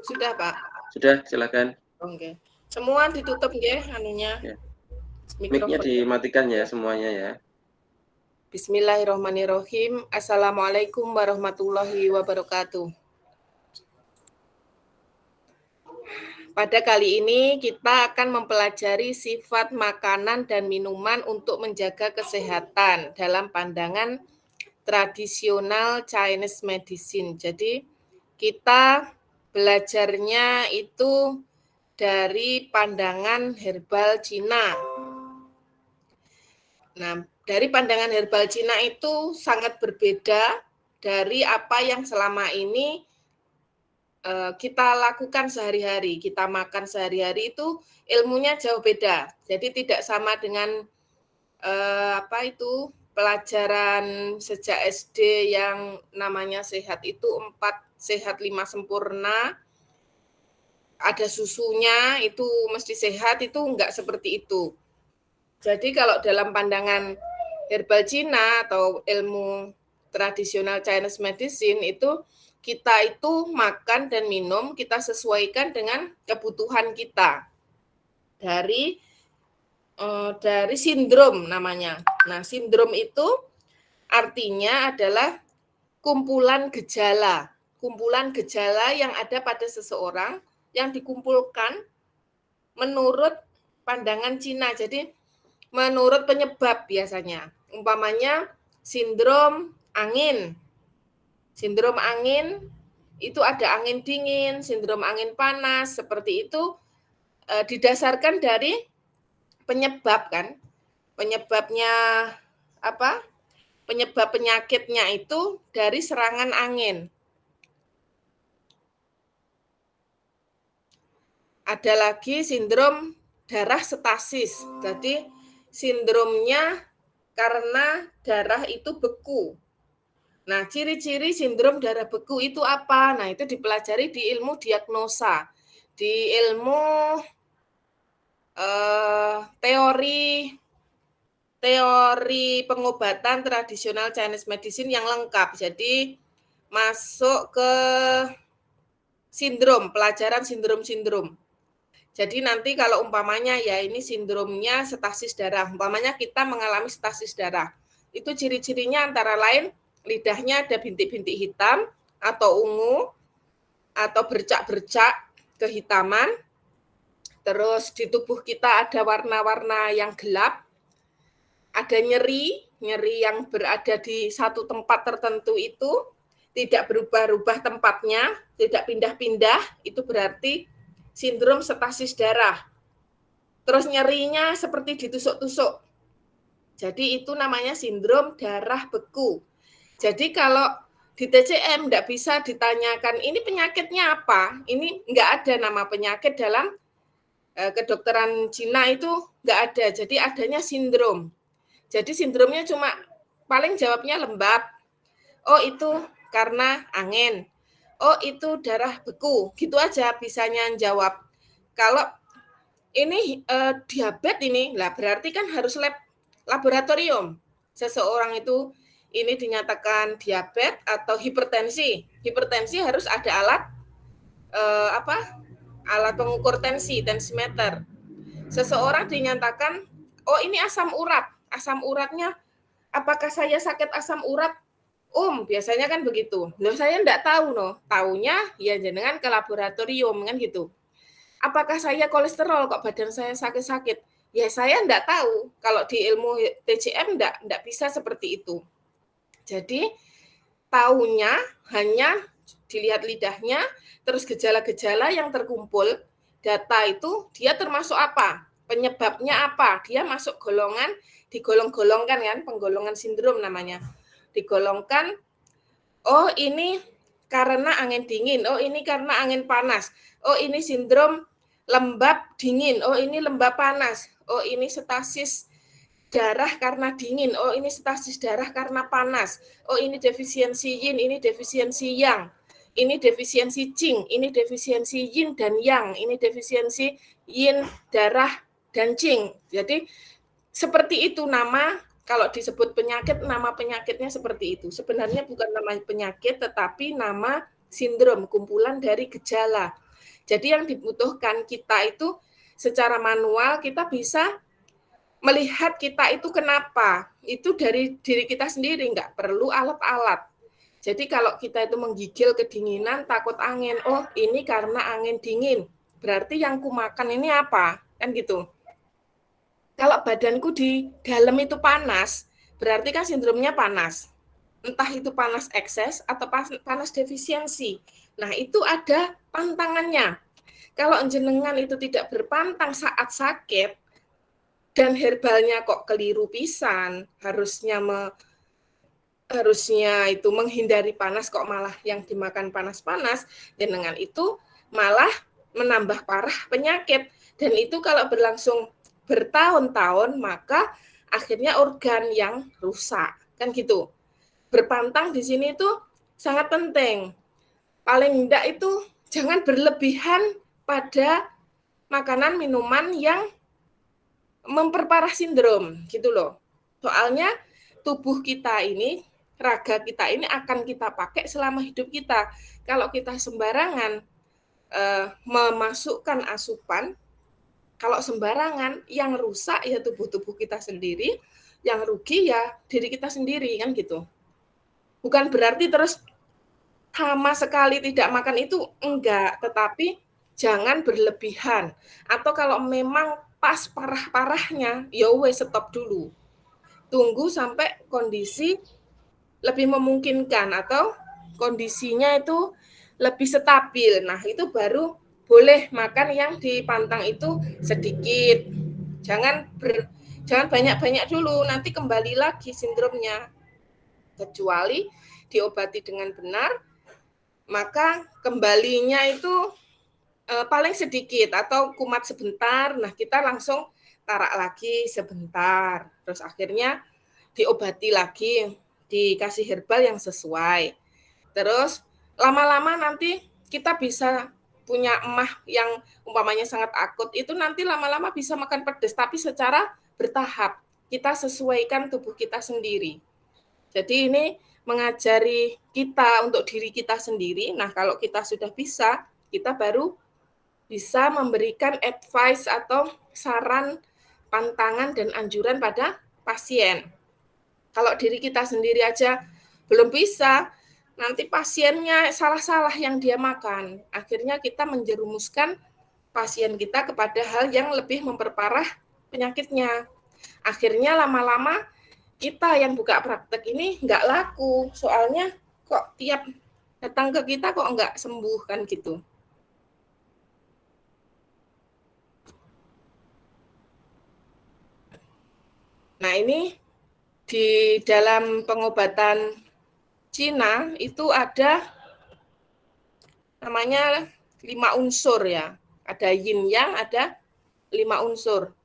Sudah, Pak? Sudah, silakan. Oke. Semua ditutup nggih anunya. Ya. Mic-nya Mikrofon. dimatikan ya semuanya ya. Bismillahirrahmanirrahim. Assalamualaikum warahmatullahi wabarakatuh. Pada kali ini kita akan mempelajari sifat makanan dan minuman untuk menjaga kesehatan dalam pandangan tradisional Chinese medicine. Jadi kita belajarnya itu dari pandangan herbal Cina. Nah, dari pandangan herbal Cina itu sangat berbeda dari apa yang selama ini kita lakukan sehari-hari, kita makan sehari-hari itu ilmunya jauh beda. Jadi tidak sama dengan pelajaran sejak SD yang namanya sehat itu 4 sehat 5 sempurna. Ada susunya itu mesti sehat, itu enggak seperti itu. Jadi kalau dalam pandangan herbal Cina atau ilmu tradisional Chinese medicine itu kita itu makan dan minum kita sesuaikan dengan kebutuhan kita dari sindrom namanya. Nah, sindrom itu artinya adalah kumpulan gejala yang ada pada seseorang yang dikumpulkan menurut pandangan Cina. Jadi menurut penyebab biasanya. Umpamanya sindrom angin. Sindrom angin itu ada angin dingin, sindrom angin panas, seperti itu didasarkan dari penyebab kan. Penyebabnya apa? Penyebab penyakitnya itu dari serangan angin. Ada lagi sindrom darah stasis. Jadi sindromnya karena darah itu beku. Nah, ciri-ciri sindrom darah beku itu apa? Nah, itu dipelajari di ilmu diagnosa, di ilmu teori pengobatan tradisional Chinese medicine yang lengkap. Jadi masuk ke sindrom, pelajaran sindrom-sindrom. Jadi nanti kalau umpamanya ya ini sindromnya stasis darah, umpamanya kita mengalami stasis darah, itu ciri-cirinya antara lain lidahnya ada bintik-bintik hitam atau ungu atau bercak-bercak kehitaman, terus di tubuh kita ada warna-warna yang gelap, ada nyeri yang berada di satu tempat tertentu itu tidak berubah-ubah tempatnya, tidak pindah-pindah, itu berarti sindrom stasis darah. Terus nyerinya seperti ditusuk-tusuk. Jadi itu namanya sindrom darah beku. Jadi kalau di TCM tidak bisa ditanyakan ini penyakitnya apa, ini nggak ada nama penyakit dalam kedokteran Cina itu nggak ada. Jadi adanya sindrom. Jadi sindromnya cuma paling jawabnya lembab. Oh itu karena angin. Oh itu darah beku. Gitu aja bisanya jawab. Kalau ini diabetes ini, lah berarti kan harus laboratorium. Seseorang itu ini dinyatakan diabetes atau hipertensi. Hipertensi harus ada alat alat pengukur tensi, tensimeter. Seseorang dinyatakan, oh ini asam urat. Asam uratnya, apakah saya sakit asam urat? Biasanya kan begitu. Loh, saya enggak tahu no. Taunya ya jenengan ke laboratorium kan gitu. Apakah saya kolesterol kok badan saya sakit-sakit? Ya saya enggak tahu. Kalau di ilmu TCM enggak bisa seperti itu. Jadi taunya hanya dilihat lidahnya, terus gejala-gejala yang terkumpul, data itu dia termasuk apa? Penyebabnya apa? Dia masuk golongan, digolong-golongkan kan, penggolongan sindrom namanya. Digolongkan, oh ini karena angin dingin, oh ini karena angin panas, oh ini sindrom lembab dingin, oh ini lembab panas, oh ini stasis darah karena dingin, oh ini stasis darah karena panas, oh ini defisiensi yin, ini defisiensi yang, ini defisiensi qing, ini defisiensi yin dan yang, ini defisiensi yin darah dan qing. Jadi seperti itu nama, kalau disebut penyakit, nama penyakitnya seperti itu. Sebenarnya bukan nama penyakit, tetapi nama sindrom, kumpulan dari gejala. Jadi yang dibutuhkan kita itu secara manual kita bisa melihat kita itu kenapa. Itu dari diri kita sendiri, nggak perlu alat-alat. Jadi kalau kita itu menggigil kedinginan, takut angin, oh ini karena angin dingin. Berarti yang kumakan ini apa? Kan gitu. Kalau badanku di dalam itu panas, berarti kan sindromnya panas. Entah itu panas ekses atau panas defisiensi. Nah, itu ada pantangannya. Kalau jenengan itu tidak berpantang saat sakit, dan herbalnya kok keliru pisan, harusnya itu menghindari panas kok malah yang dimakan panas-panas, jenengan itu malah menambah parah penyakit. Dan itu kalau berlangsung bertahun-tahun, maka akhirnya organ yang rusak, kan gitu. Berpantang di sini itu sangat penting. Paling enggak itu jangan berlebihan pada makanan minuman yang memperparah sindrom, gitu loh. Soalnya tubuh kita ini, raga kita ini akan kita pakai selama hidup kita. Kalau kita sembarangan memasukkan asupan, kalau sembarangan, yang rusak ya tubuh-tubuh kita sendiri, yang rugi ya diri kita sendiri, kan gitu. Bukan berarti terus sama sekali tidak makan itu, enggak, tetapi jangan berlebihan. Atau kalau memang pas parah-parahnya, ya wes stop dulu. Tunggu sampai kondisi lebih memungkinkan atau kondisinya itu lebih stabil. Nah, itu baru boleh makan yang dipantang itu sedikit. Jangan banyak-banyak dulu, nanti kembali lagi sindromnya. Kecuali diobati dengan benar, maka kembalinya itu paling sedikit atau kumat sebentar. Nah, kita langsung tarak lagi sebentar. Terus akhirnya diobati lagi, dikasih herbal yang sesuai. Terus lama-lama nanti kita bisa punya emah yang umpamanya sangat akut, itu nanti lama-lama bisa makan pedas, tapi secara bertahap. Kita sesuaikan tubuh kita sendiri. Jadi ini mengajari kita untuk diri kita sendiri. Nah, kalau kita sudah bisa, kita baru bisa memberikan advice atau saran, pantangan, dan anjuran pada pasien. Kalau diri kita sendiri aja belum bisa, nanti pasiennya salah-salah yang dia makan. Akhirnya kita menjerumuskan pasien kita kepada hal yang lebih memperparah penyakitnya. Akhirnya lama-lama kita yang buka praktek ini nggak laku. Soalnya kok tiap datang ke kita kok nggak sembuh, kan gitu. Nah, ini di dalam pengobatan Cina itu ada namanya 5 unsur ya. Ada yin yang, ada 5 unsur.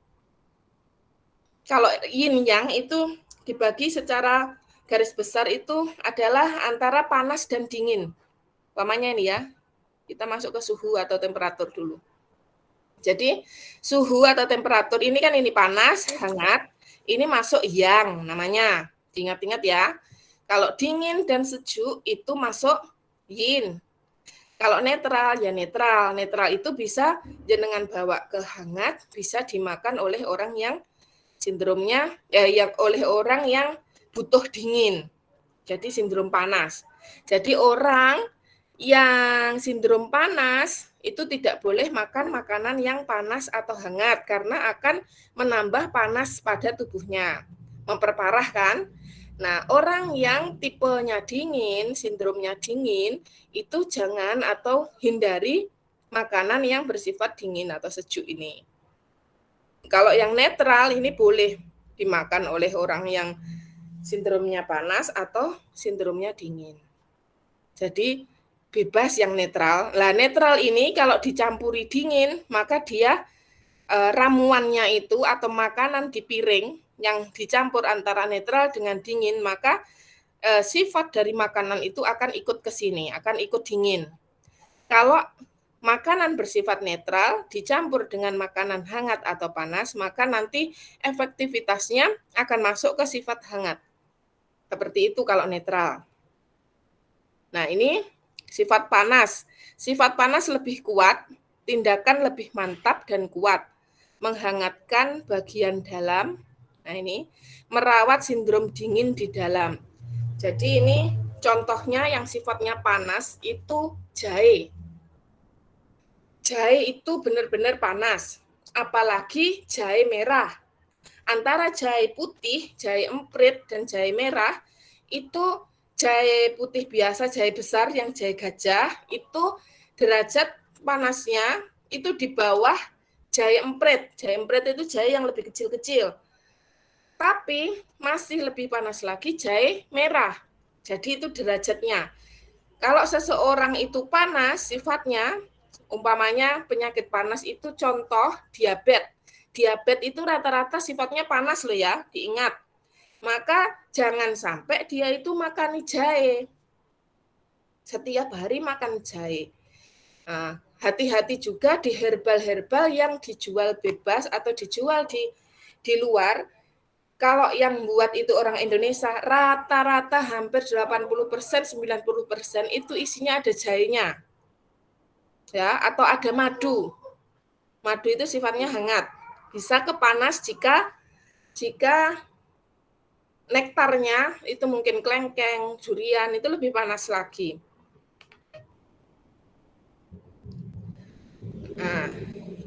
Kalau yin yang itu dibagi secara garis besar itu adalah antara panas dan dingin. Umpamanya ini ya, kita masuk ke suhu atau temperatur dulu. Jadi suhu atau temperatur ini kan ini panas, hangat. Ini masuk yang namanya. Ingat-ingat ya. Kalau dingin dan sejuk itu masuk yin. Kalau netral ya netral. Netral itu bisa jenengan bawa ke hangat, bisa dimakan oleh orang yang sindromnya oleh orang yang butuh dingin. Jadi sindrom panas. Jadi orang yang sindrom panas itu tidak boleh makan makanan yang panas atau hangat karena akan menambah panas pada tubuhnya, memperparah kan. Nah, orang yang tipenya dingin, sindromnya dingin, itu jangan atau hindari makanan yang bersifat dingin atau sejuk ini. Kalau yang netral ini boleh dimakan oleh orang yang sindromnya panas atau sindromnya dingin. Jadi bebas yang netral. Lah netral ini kalau dicampuri dingin, maka dia ramuannya itu atau makanan di piring yang dicampur antara netral dengan dingin, maka sifat dari makanan itu akan ikut ke sini, akan ikut dingin. Kalau makanan bersifat netral dicampur dengan makanan hangat atau panas, maka nanti efektivitasnya akan masuk ke sifat hangat. Seperti itu kalau netral. Nah, ini sifat panas. Sifat panas lebih kuat tindakan lebih mantap dan kuat, menghangatkan bagian dalam. Nah ini, merawat sindrom dingin di dalam. Jadi ini contohnya yang sifatnya panas itu jahe. Jahe itu benar-benar panas, apalagi jahe merah. Antara jahe putih, jahe emprit, dan jahe merah, itu jahe putih biasa, jahe besar yang jahe gajah, itu derajat panasnya itu di bawah jahe emprit. Jahe emprit itu jahe yang lebih kecil-kecil. Tapi masih lebih panas lagi jahe merah. Jadi itu derajatnya. Kalau seseorang itu panas sifatnya, umpamanya penyakit panas itu contoh diabetes. Diabetes itu rata-rata sifatnya panas loh ya, diingat. Maka jangan sampai dia itu makan jahe. Setiap hari makan jahe. Nah, hati-hati juga di herbal-herbal yang dijual bebas atau dijual di luar. Kalau yang buat itu orang Indonesia, rata-rata hampir 80%, 90% itu isinya ada jahenya. Ya, atau ada madu. Madu itu sifatnya hangat. Bisa kepanas jika nektarnya itu mungkin kelengkeng, durian itu lebih panas lagi. Nah,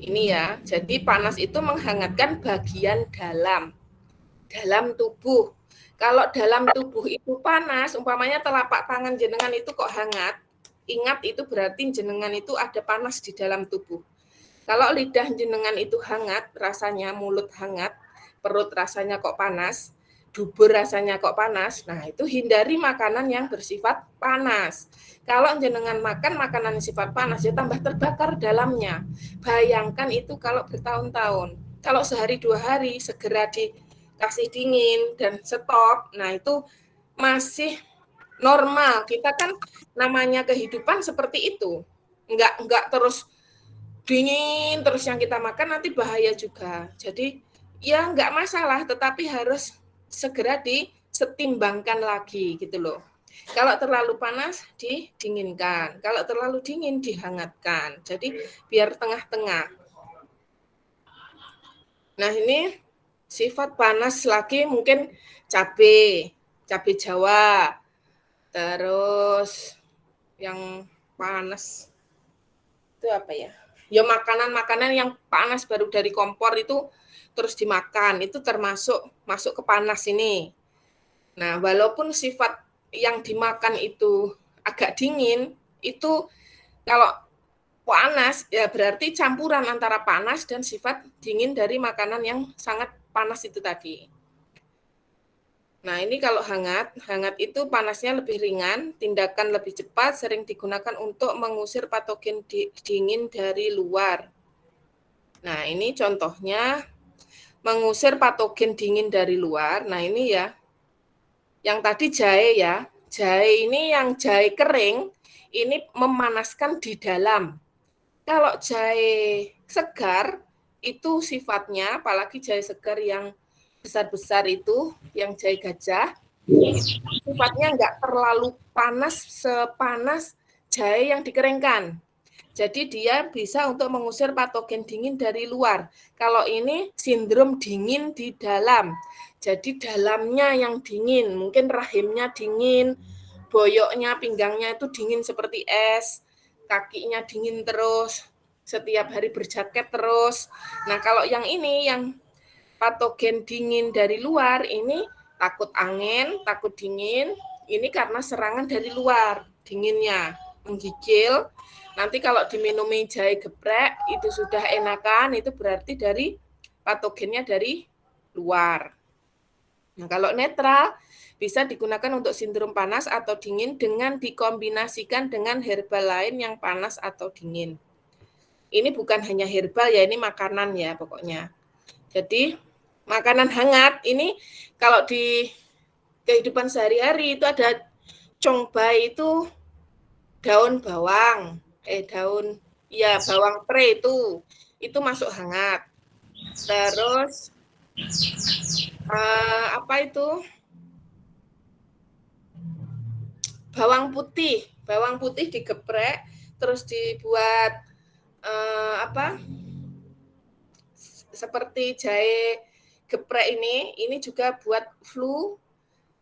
ini ya. Jadi panas itu menghangatkan bagian dalam tubuh. Kalau dalam tubuh itu panas, umpamanya telapak tangan jenengan itu kok hangat, ingat itu berarti jenengan itu ada panas di dalam tubuh. Kalau lidah jenengan itu hangat, rasanya mulut hangat, perut rasanya kok panas, dubur rasanya kok panas, nah itu hindari makanan yang bersifat panas. Kalau jenengan makan makanan yang sifat panas, ya tambah terbakar dalamnya. Bayangkan itu kalau bertahun-tahun. Kalau sehari 2 hari segera dikasih dingin dan stop, nah itu masih normal. Kita kan namanya kehidupan seperti itu. Enggak terus dingin terus yang kita makan nanti bahaya juga. Jadi ya enggak masalah, tetapi harus segera disetimbangkan lagi gitu loh. Kalau terlalu panas didinginkan, kalau terlalu dingin dihangatkan. Jadi biar tengah-tengah. Nah ini sifat panas lagi mungkin cabai Jawa, terus yang panas itu apa ya? Ya makanan-makanan yang panas baru dari kompor itu terus dimakan, itu termasuk masuk ke panas ini. Nah, walaupun sifat yang dimakan itu agak dingin, itu kalau panas ya berarti campuran antara panas dan sifat dingin dari makanan yang sangat panas itu tadi. Nah, ini kalau hangat itu panasnya lebih ringan, tindakan lebih cepat, sering digunakan untuk mengusir patogen dingin dari luar. Nah, ini contohnya mengusir patogen dingin dari luar. Nah, ini ya. Yang tadi jahe ya. Jahe ini yang jahe kering, ini memanaskan di dalam. Kalau jahe segar, itu sifatnya, apalagi jahe segar yang besar-besar itu, yang jahe gajah, sifatnya nggak terlalu panas sepanas jahe yang dikeringkan. Jadi dia bisa untuk mengusir patogen dingin dari luar. Kalau ini sindrom dingin di dalam. Jadi dalamnya yang dingin, mungkin rahimnya dingin, boyoknya, pinggangnya itu dingin seperti es, kakinya dingin terus, setiap hari berjaket terus. Nah, kalau yang ini yang patogen dingin dari luar ini takut angin, takut dingin, ini karena serangan dari luar, dinginnya menggigil. Nanti kalau diminumi jahe geprek itu sudah enakan, itu berarti dari patogennya dari luar. Nah, kalau netral bisa digunakan untuk sindrom panas atau dingin dengan dikombinasikan dengan herbal lain yang panas atau dingin. Ini bukan hanya herbal ya, ini makanan ya pokoknya. Jadi makanan hangat ini kalau di kehidupan sehari-hari itu ada congbay itu daun bawang, bawang pre itu masuk hangat. Terus apa itu? Bawang putih digeprek terus dibuat Seperti jahe geprek ini juga buat flu,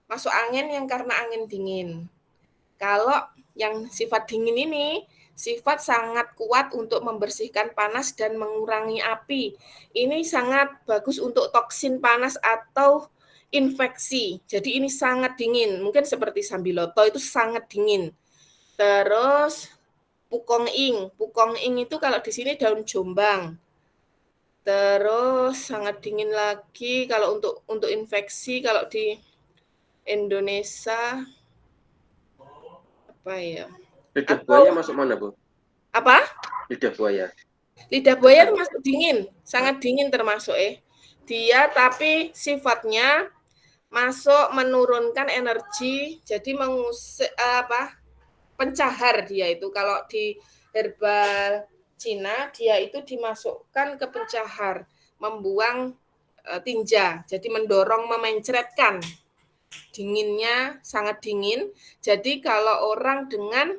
masuk angin yang karena angin dingin. Kalau yang sifat dingin ini sifat sangat kuat untuk membersihkan panas dan mengurangi api. Ini sangat bagus untuk toksin panas atau infeksi. Jadi ini sangat dingin. Mungkin seperti sambiloto itu sangat dingin. Terus pukong ing itu kalau di sini daun jombang. Terus sangat dingin lagi kalau untuk infeksi, kalau di Indonesia apa ya? Lidah buaya masuk mana, Bu? Apa? Lidah buaya. Lidah buaya termasuk dingin, sangat dingin termasuk Dia tapi sifatnya masuk menurunkan energi, jadi mengusir pencahar dia itu. Kalau di herbal Cina dia itu dimasukkan ke pencahar, membuang tinja, jadi mendorong, memencretkan. Dinginnya sangat dingin. Jadi kalau orang dengan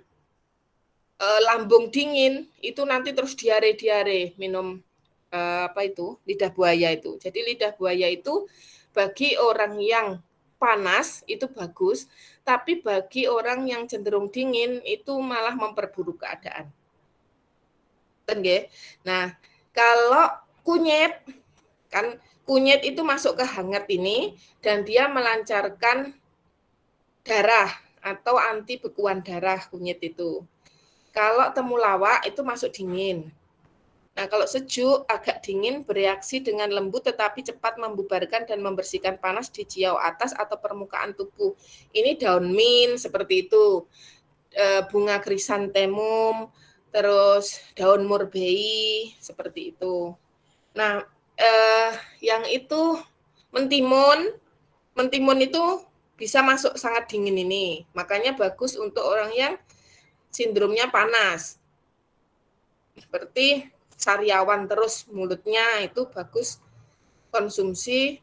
lambung dingin itu nanti terus diare minum lidah buaya itu. Jadi lidah buaya itu bagi orang yang panas itu bagus, tapi bagi orang yang cenderung dingin itu malah memperburuk keadaan. Nah, kalau kunyit itu masuk ke hangat ini dan dia melancarkan darah atau anti bekuan darah kunyit itu. Kalau temulawak itu masuk dingin. Nah, kalau sejuk agak dingin bereaksi dengan lembut tetapi cepat membubarkan dan membersihkan panas di ciau atas atau permukaan tubuh. Ini daun mint seperti itu. Bunga krisantemum, terus daun murbei seperti itu. Nah, yang itu mentimun itu bisa masuk sangat dingin ini. Makanya bagus untuk orang yang sindromnya panas. Seperti sariawan terus mulutnya itu bagus konsumsi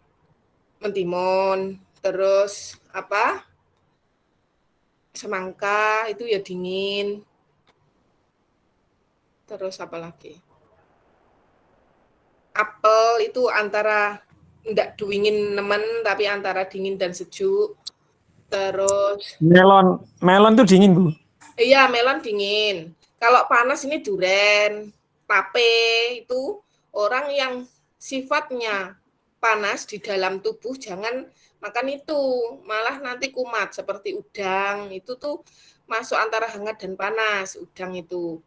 mentimun. Terus semangka itu ya dingin. Terus apa lagi? Apel itu antara ndak dingin nemen tapi antara dingin dan sejuk. Terus melon tuh dingin, Bu. Iya, melon dingin. Kalau panas ini duren, tape itu orang yang sifatnya panas di dalam tubuh jangan makan itu, malah nanti kumat seperti udang. Itu tuh masuk antara hangat dan panas, udang itu.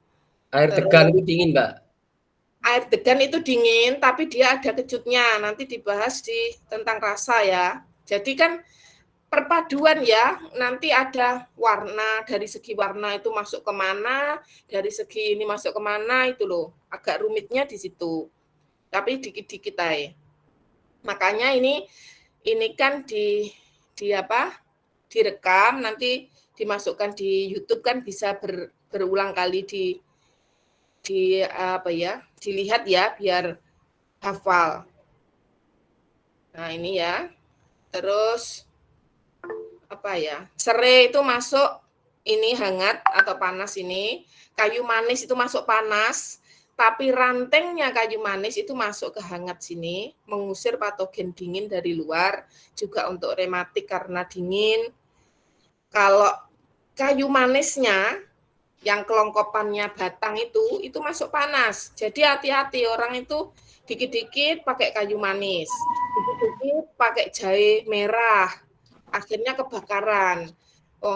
Air degan itu dingin, Mbak. Air degan itu dingin, tapi dia ada kejutnya. Nanti dibahas tentang rasa ya. Jadi kan perpaduan ya, nanti ada warna, dari segi warna itu masuk kemana, dari segi ini masuk kemana, itu loh. Agak rumitnya di situ. Tapi dikit-dikit aja. Makanya ini kan direkam, nanti dimasukkan di YouTube kan bisa berulang kali dilihat ya biar hafal. Nah, ini ya. Terus serai itu masuk ini hangat atau panas ini. Kayu manis itu masuk panas, tapi rantengnya kayu manis itu masuk ke hangat sini, mengusir patogen dingin dari luar, juga untuk rematik karena dingin. Kalau kayu manisnya yang kelongkopannya batang itu masuk panas. Jadi hati-hati orang itu dikit-dikit pakai kayu manis, dikit-dikit pakai jahe merah, akhirnya kebakaran.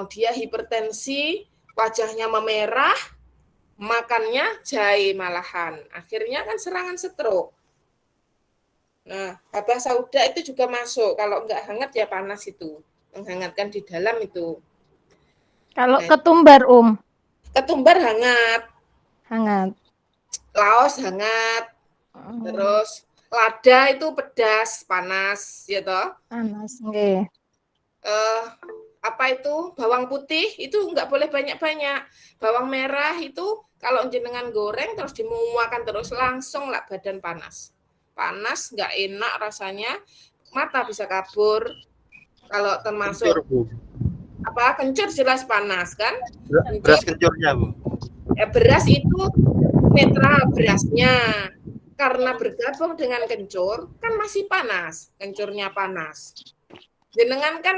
Dia hipertensi, wajahnya memerah, makannya jahe malahan. Akhirnya kan serangan stroke. Nah, habah sauda itu juga masuk. Kalau enggak hangat ya panas itu. Menghangatkan di dalam itu. Kalau ketumbar, Ketumbar hangat. Hangat. Laos hangat. Terus lada itu pedas, panas, ya toh? Panas, nggih. Bawang putih itu enggak boleh banyak-banyak. Bawang merah itu kalau jenengan goreng terus dimuakan terus langsung lah badan panas. Panas, enggak enak rasanya. Mata bisa kabur. Kalau termasuk kencur jelas panas kan? Beras kencurnya, Bu. Beras itu netral berasnya. Karena bergabung dengan kencur, kan masih panas, kencurnya panas. Jenengan kan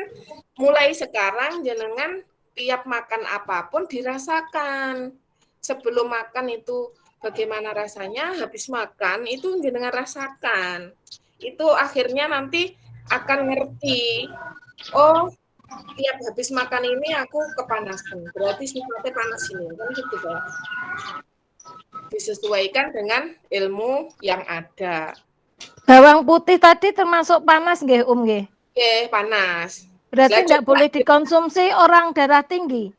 mulai sekarang jenengan tiap makan apapun dirasakan. Sebelum makan itu bagaimana rasanya, habis makan itu jenengan rasakan. Itu akhirnya nanti akan ngerti, oh tiap habis makan ini aku kepanasan, berarti sifatnya panas ini, kan gitu kan. Disesuaikan dengan ilmu yang ada. Bawang putih tadi termasuk panas nggih, nggih. Oke, panas. Berarti Lah, tidak coba boleh dikonsumsi orang darah tinggi.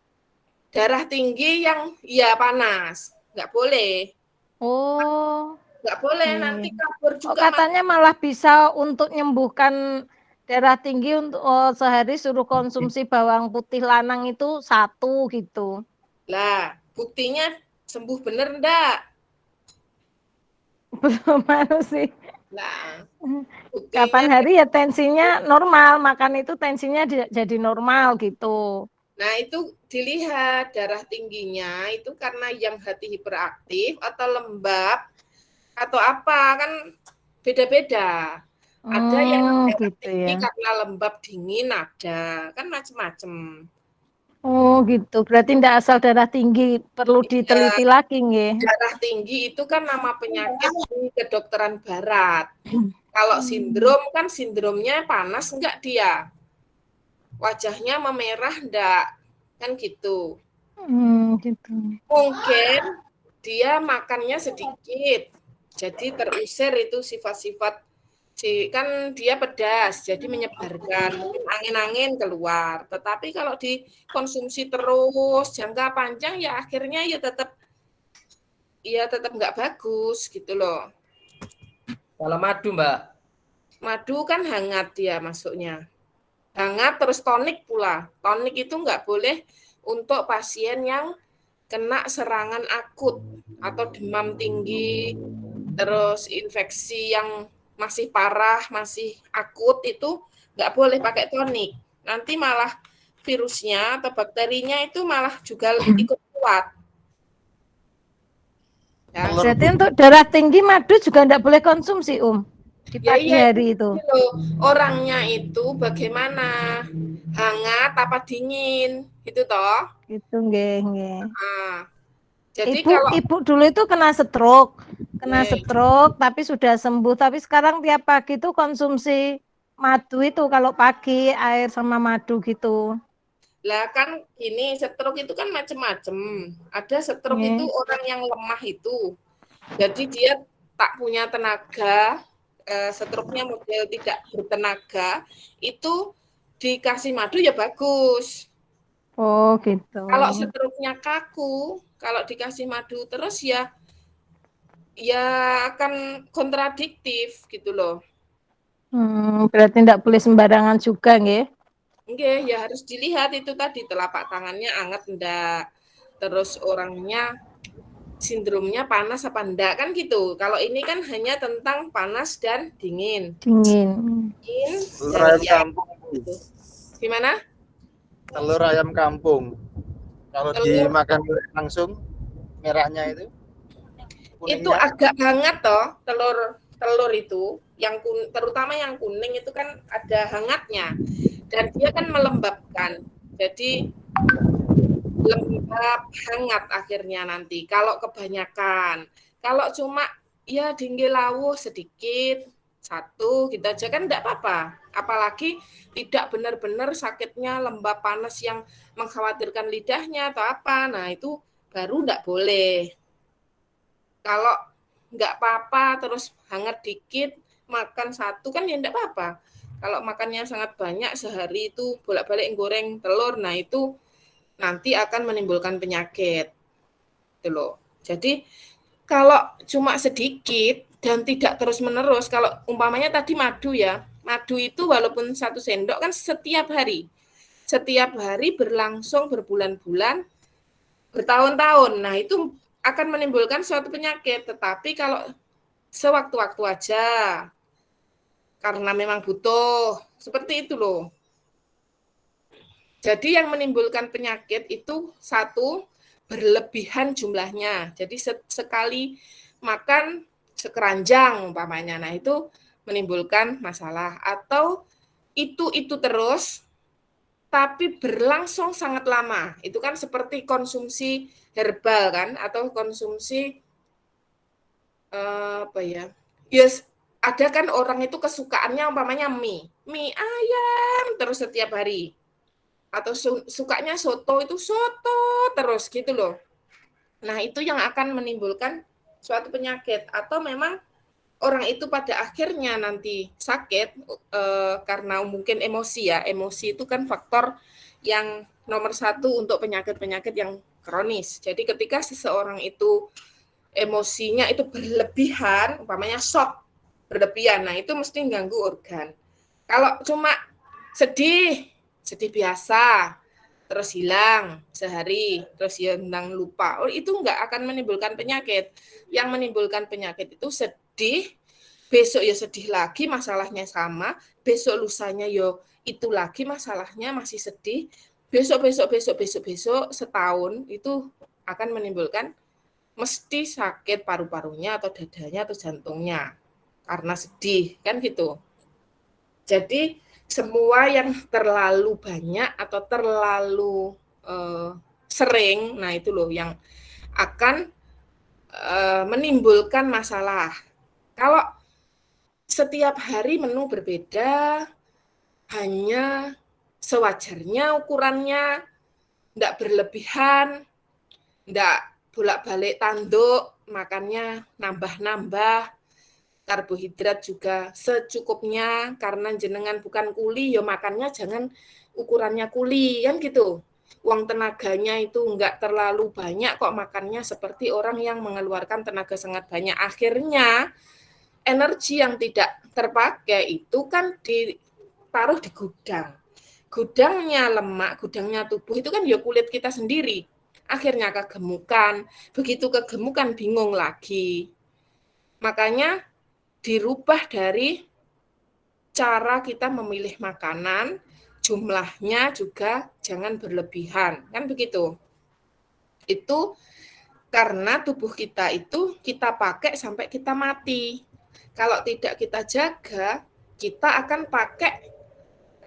darah tinggi yang ya panas, nggak boleh. Oh, Nggak boleh, nanti kabur oh juga. katanya malah bisa untuk menyembuhkan darah tinggi untuk sehari suruh konsumsi bawang putih lanang itu 1 gitu. Lah, buktinya sembuh bener enggak? Belum ada sih. Lah, Kapan buktinya. hari ya tensinya normal, makan itu tensinya jadi normal gitu. Nah, itu dilihat darah tingginya itu karena yang hati hiperaktif atau lembab atau apa, kan beda-beda. Ada yang darah gitu tinggi ya. karena lembab dingin, ada kan macem-macem. Oh gitu, berarti tidak asal darah tinggi, perlu diteliti lagi nggih. Darah tinggi itu kan nama penyakit di kedokteran barat. Kalau sindrom kan sindromnya panas enggak dia? Wajahnya memerah enggak? Kan gitu. Gitu. Mungkin dia makannya sedikit. Jadi terusir itu sifat-sifat kan dia pedas, jadi menyebarkan, mungkin angin-angin keluar. Tetapi kalau dikonsumsi terus jangka panjang ya akhirnya ya tetap nggak bagus gitu loh. Kalau madu, Mbak. Madu kan hangat dia masuknya. Hangat terus tonik pula. Tonik itu nggak boleh untuk pasien yang kena serangan akut atau demam tinggi, terus infeksi yang masih parah, masih akut itu nggak boleh pakai tonik. Nanti malah virusnya atau bakterinya itu malah juga ikut kuat. Ya, Berarti untuk darah tinggi madu juga tidak boleh konsumsi, di ya pagi iya, hari itu. Orangnya itu bagaimana? Hangat apa dingin? Gitu toh. Gitu nggih. Nah, jadi Ibu kalau dulu itu kena stroke Oke. tapi sudah sembuh. Tapi sekarang tiap pagi itu konsumsi madu itu kalau pagi air sama madu gitu. Lah kan ini stroke itu kan macam-macam. Ada stroke Nggih. itu orang yang lemah itu. Jadi dia tak punya tenaga, stroke-nya model tidak bertenaga, itu dikasih madu ya bagus. Oh gitu. Kalau stroke-nya kaku, kalau dikasih madu terus ya akan kontradiktif gitu loh. Berarti tidak boleh sembarangan juga nggih. Nggih, ya harus dilihat itu tadi telapak tangannya anget enggak, terus orangnya sindromnya panas apa enggak kan gitu. Kalau ini kan hanya tentang panas dan dingin. Dingin. Dingin Telur dan ayam ya kampung. gitu. Gimana? Telur ayam kampung. Kalau Telur. dimakan langsung merahnya itu. Itu kuningnya. agak hangat toh telur itu, yang terutama yang kuning itu kan ada hangatnya dan dia kan melembabkan. Jadi lembab hangat akhirnya nanti kalau kebanyakan. Kalau cuma ya dingin lawuh sedikit satu gitu aja kan enggak apa-apa. Apalagi tidak benar-benar sakitnya lembab panas yang mengkhawatirkan lidahnya atau apa. Nah, itu baru enggak boleh. Kalau enggak apa-apa terus hangat dikit makan satu kan ya enggak apa-apa. Kalau makannya sangat banyak sehari itu bolak-balik goreng telur, nah itu nanti akan menimbulkan penyakit. Gitu loh. Jadi kalau cuma sedikit dan tidak terus-menerus, kalau umpamanya tadi madu ya, madu itu walaupun 1 sendok kan setiap hari. Setiap hari berlangsung berbulan-bulan, bertahun-tahun. Nah, itu akan menimbulkan suatu penyakit. Tetapi kalau sewaktu-waktu aja, karena memang butuh, seperti itu loh. Jadi yang menimbulkan penyakit itu satu, berlebihan jumlahnya. Jadi sekali makan sekeranjang umpamanya. Nah, itu menimbulkan masalah. Atau itu terus tapi berlangsung sangat lama. Itu kan seperti konsumsi herbal kan, atau konsumsi apa ya? Yes, ada kan orang itu kesukaannya umpamanya mie ayam terus setiap hari. Atau sukanya soto itu soto terus gitu loh. Nah, itu yang akan menimbulkan suatu penyakit. Atau memang orang itu pada akhirnya nanti sakit karena mungkin emosi ya. Emosi itu kan faktor yang nomor 1 untuk penyakit-penyakit yang kronis. Jadi ketika seseorang itu emosinya itu berlebihan, umpamanya shock berlebihan, nah itu mesti mengganggu organ. Kalau cuma sedih biasa, terus hilang sehari, terus hilang lupa, itu enggak akan menimbulkan penyakit. Yang menimbulkan penyakit itu sedih, besok ya sedih lagi, masalahnya sama, besok lusanya yo itu lagi masalahnya masih sedih, besok setahun itu akan menimbulkan mesti sakit paru-parunya atau dadanya atau jantungnya karena sedih, kan gitu. Jadi semua yang terlalu banyak atau terlalu sering, nah itu loh yang akan menimbulkan masalah. Kalau setiap hari menu berbeda, hanya sewajarnya ukurannya, tidak berlebihan, tidak bolak-balik tanduk, makannya nambah-nambah, karbohidrat juga secukupnya, karena jenengan bukan kuli, ya makannya jangan ukurannya kuli, kan gitu. Uang tenaganya itu enggak terlalu banyak, kok makannya seperti orang yang mengeluarkan tenaga sangat banyak. Akhirnya, energi yang tidak terpakai itu kan ditaruh di gudang. Gudangnya lemak, gudangnya tubuh itu kan ya kulit kita sendiri. Akhirnya kegemukan, begitu kegemukan bingung lagi. Makanya dirubah dari cara kita memilih makanan, jumlahnya juga jangan berlebihan, kan begitu. Itu karena tubuh kita itu kita pakai sampai kita mati. Kalau tidak kita jaga, kita akan pakai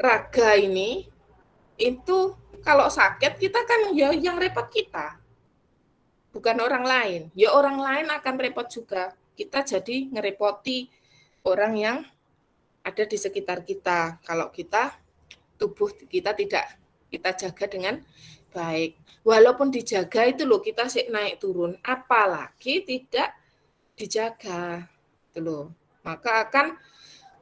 raga ini, itu kalau sakit kita kan ya yang repot kita, bukan orang lain. Ya orang lain akan repot juga. Kita jadi ngerepoti orang yang ada di sekitar kita. Kalau tubuh kita tidak kita jaga dengan baik. Walaupun dijaga itu loh kita sih naik turun, apalagi tidak dijaga. Itu loh. Maka akan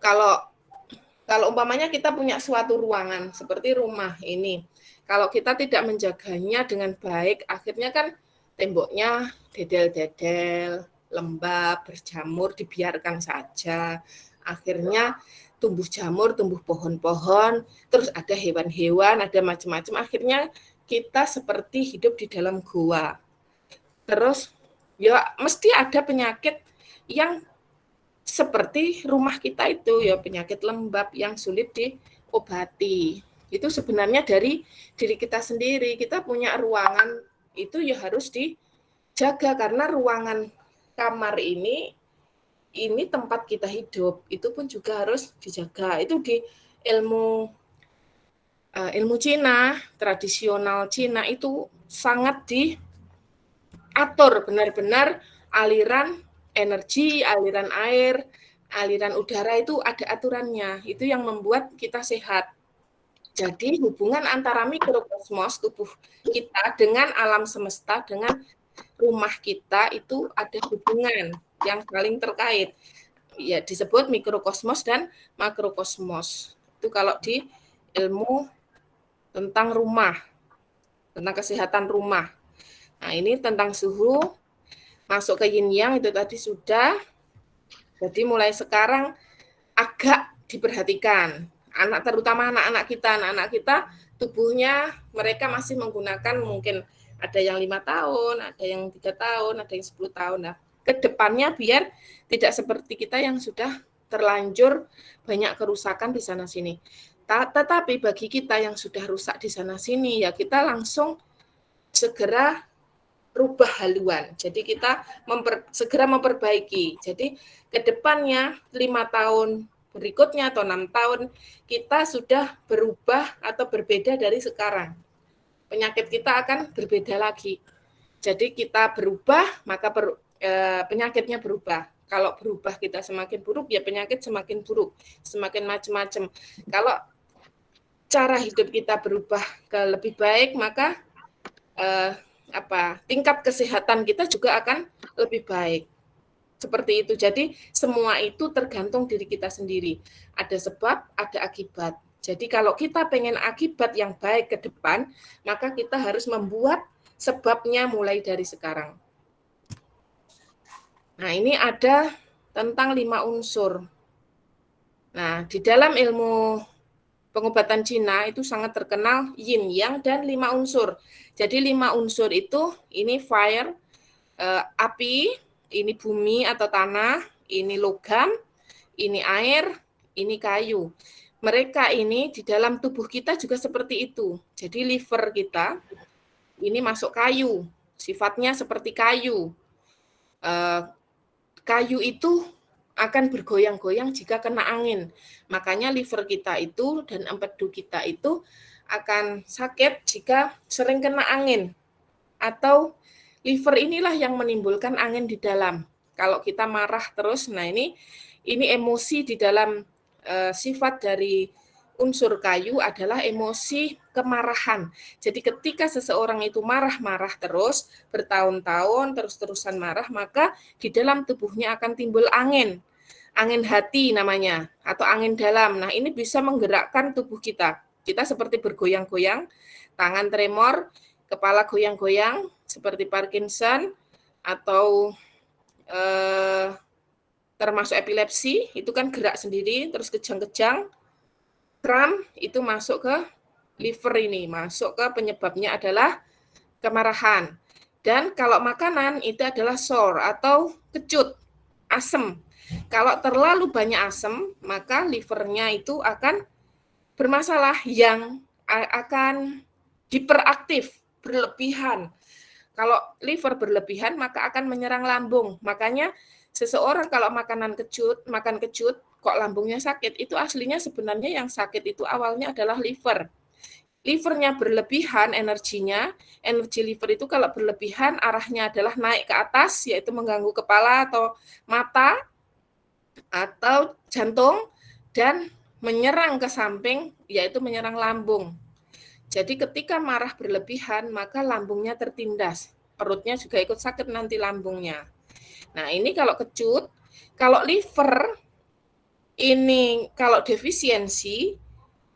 kalau umpamanya kita punya suatu ruangan seperti rumah ini, kalau kita tidak menjaganya dengan baik, akhirnya kan temboknya dedel-dedel, lembab, berjamur, dibiarkan saja. Akhirnya tumbuh jamur, tumbuh pohon-pohon, terus ada hewan-hewan, ada macam-macam. Akhirnya kita seperti hidup di dalam gua. Terus ya mesti ada penyakit yang seperti rumah kita itu, ya penyakit lembab yang sulit diobati. Itu sebenarnya dari diri kita sendiri. Kita punya ruangan itu ya harus dijaga, karena ruangan kamar ini tempat kita hidup, itu pun juga harus dijaga. Itu di ilmu Cina, tradisional Cina itu sangat diatur benar-benar aliran energi, aliran air, aliran udara itu ada aturannya. Itu yang membuat kita sehat. Jadi hubungan antara mikrokosmos tubuh kita dengan alam semesta, dengan rumah kita itu ada hubungan yang saling terkait. Ya disebut mikrokosmos dan makrokosmos. Itu kalau di ilmu tentang rumah, tentang kesehatan rumah. Nah, ini tentang suhu, masuk ke yin yang itu tadi sudah. Jadi mulai sekarang agak diperhatikan. Terutama anak-anak kita tubuhnya mereka masih menggunakan, mungkin ada yang 5 tahun, ada yang 3 tahun, ada yang 10 tahun. Nah, ke depannya biar tidak seperti kita yang sudah terlanjur banyak kerusakan di sana sini. Tetapi bagi kita yang sudah rusak di sana sini, ya kita langsung segera rubah haluan. Jadi kita segera memperbaiki. Jadi ke depannya 5 tahun berikutnya atau 6 tahun kita sudah berubah atau berbeda dari sekarang. Penyakit kita akan berbeda lagi. Jadi kita berubah, maka penyakitnya berubah. Kalau berubah kita semakin buruk, ya penyakit semakin buruk, semakin macam-macam. Kalau cara hidup kita berubah ke lebih baik, maka tingkat kesehatan kita juga akan lebih baik. Seperti itu. Jadi semua itu tergantung diri kita sendiri. Ada sebab, ada akibat. Jadi kalau kita pengen akibat yang baik ke depan, maka kita harus membuat sebabnya mulai dari sekarang. Nah, ini ada tentang 5 unsur. Nah, di dalam ilmu pengobatan Cina itu sangat terkenal yin, yang, dan 5 unsur. Jadi 5 unsur itu, ini fire, api, ini bumi atau tanah, ini logam, ini air, ini kayu. Mereka ini di dalam tubuh kita juga seperti itu. Jadi liver kita ini masuk kayu, sifatnya seperti kayu. Kayu itu akan bergoyang-goyang jika kena angin. Makanya liver kita itu dan empedu kita itu akan sakit jika sering kena angin. Atau liver inilah yang menimbulkan angin di dalam. Kalau kita marah terus, nah ini emosi di dalam sifat dari unsur kayu adalah emosi kemarahan. Jadi ketika seseorang itu marah-marah terus, bertahun-tahun terus-terusan marah, maka di dalam tubuhnya akan timbul angin hati namanya, atau angin dalam. Nah, ini bisa menggerakkan tubuh kita. Kita seperti bergoyang-goyang, tangan tremor, kepala goyang-goyang, seperti Parkinson, atau termasuk epilepsi, itu kan gerak sendiri, terus kejang-kejang. Kram itu masuk ke liver ini, masuk ke penyebabnya adalah kemarahan. Dan kalau makanan itu adalah sour atau kecut, asam. Kalau terlalu banyak asam, maka livernya itu akan bermasalah, yang akan hiperaktif, berlebihan. Kalau liver berlebihan, maka akan menyerang lambung. Makanya seseorang kalau makan kecut, kok lambungnya sakit, itu aslinya sebenarnya yang sakit itu awalnya adalah liver. Livernya berlebihan energi liver itu kalau berlebihan arahnya adalah naik ke atas, yaitu mengganggu kepala atau mata atau jantung, dan menyerang ke samping, yaitu menyerang lambung. Jadi ketika marah berlebihan, maka lambungnya tertindas, perutnya juga ikut sakit nanti lambungnya. Nah, ini kalau kecut. Kalau liver ini kalau defisiensi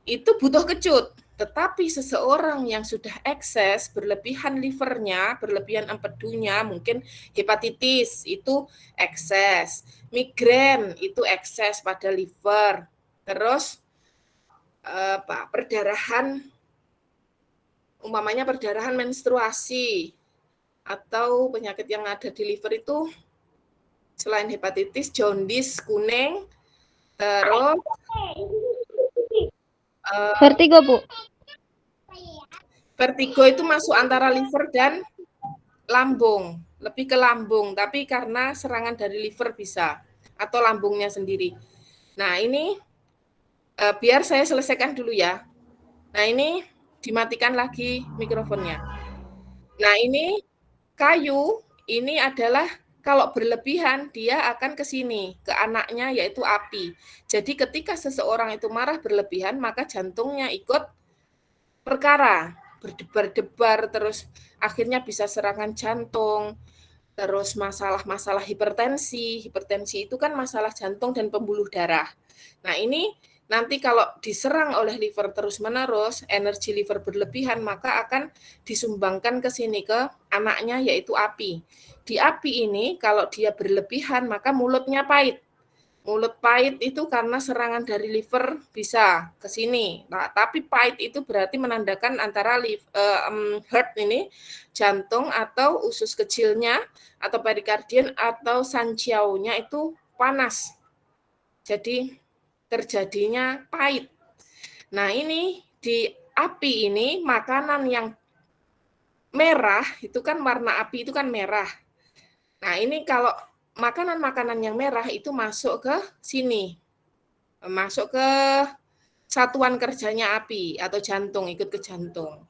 itu butuh kecut. Tetapi seseorang yang sudah ekses, berlebihan livernya, berlebihan empedunya, mungkin hepatitis itu ekses, migrain itu ekses pada liver, terus perdarahan, umpamanya perdarahan menstruasi, atau penyakit yang ada di liver itu selain hepatitis, jaundice kuning, terus Vertigo, Bu. Vertigo itu masuk antara liver dan lambung, lebih ke lambung, tapi karena serangan dari liver bisa, atau lambungnya sendiri. Nah, ini biar saya selesaikan dulu ya. Nah, ini dimatikan lagi mikrofonnya. Nah, ini kayu, ini adalah kalau berlebihan, dia akan ke sini, ke anaknya, yaitu api. Jadi ketika seseorang itu marah berlebihan, maka jantungnya ikut perkara, berdebar-debar, terus akhirnya bisa serangan jantung, terus masalah-masalah hipertensi. Hipertensi itu kan masalah jantung dan pembuluh darah. Nah, ini nanti kalau diserang oleh liver terus-menerus, energi liver berlebihan, maka akan disumbangkan ke sini, ke anaknya, yaitu api. Di api ini, kalau dia berlebihan, maka mulutnya pahit. Mulut pahit itu karena serangan dari liver bisa ke sini. Nah, tapi pahit itu berarti menandakan antara heart ini, jantung atau usus kecilnya, atau perikardian, atau sanjiaunya itu panas. Jadi terjadinya pahit. Nah, ini di api ini makanan yang merah itu kan warna api itu kan merah. Nah, ini kalau makanan-makanan yang merah itu masuk ke sini. Masuk ke satuan kerjanya api atau jantung, ikut ke jantung.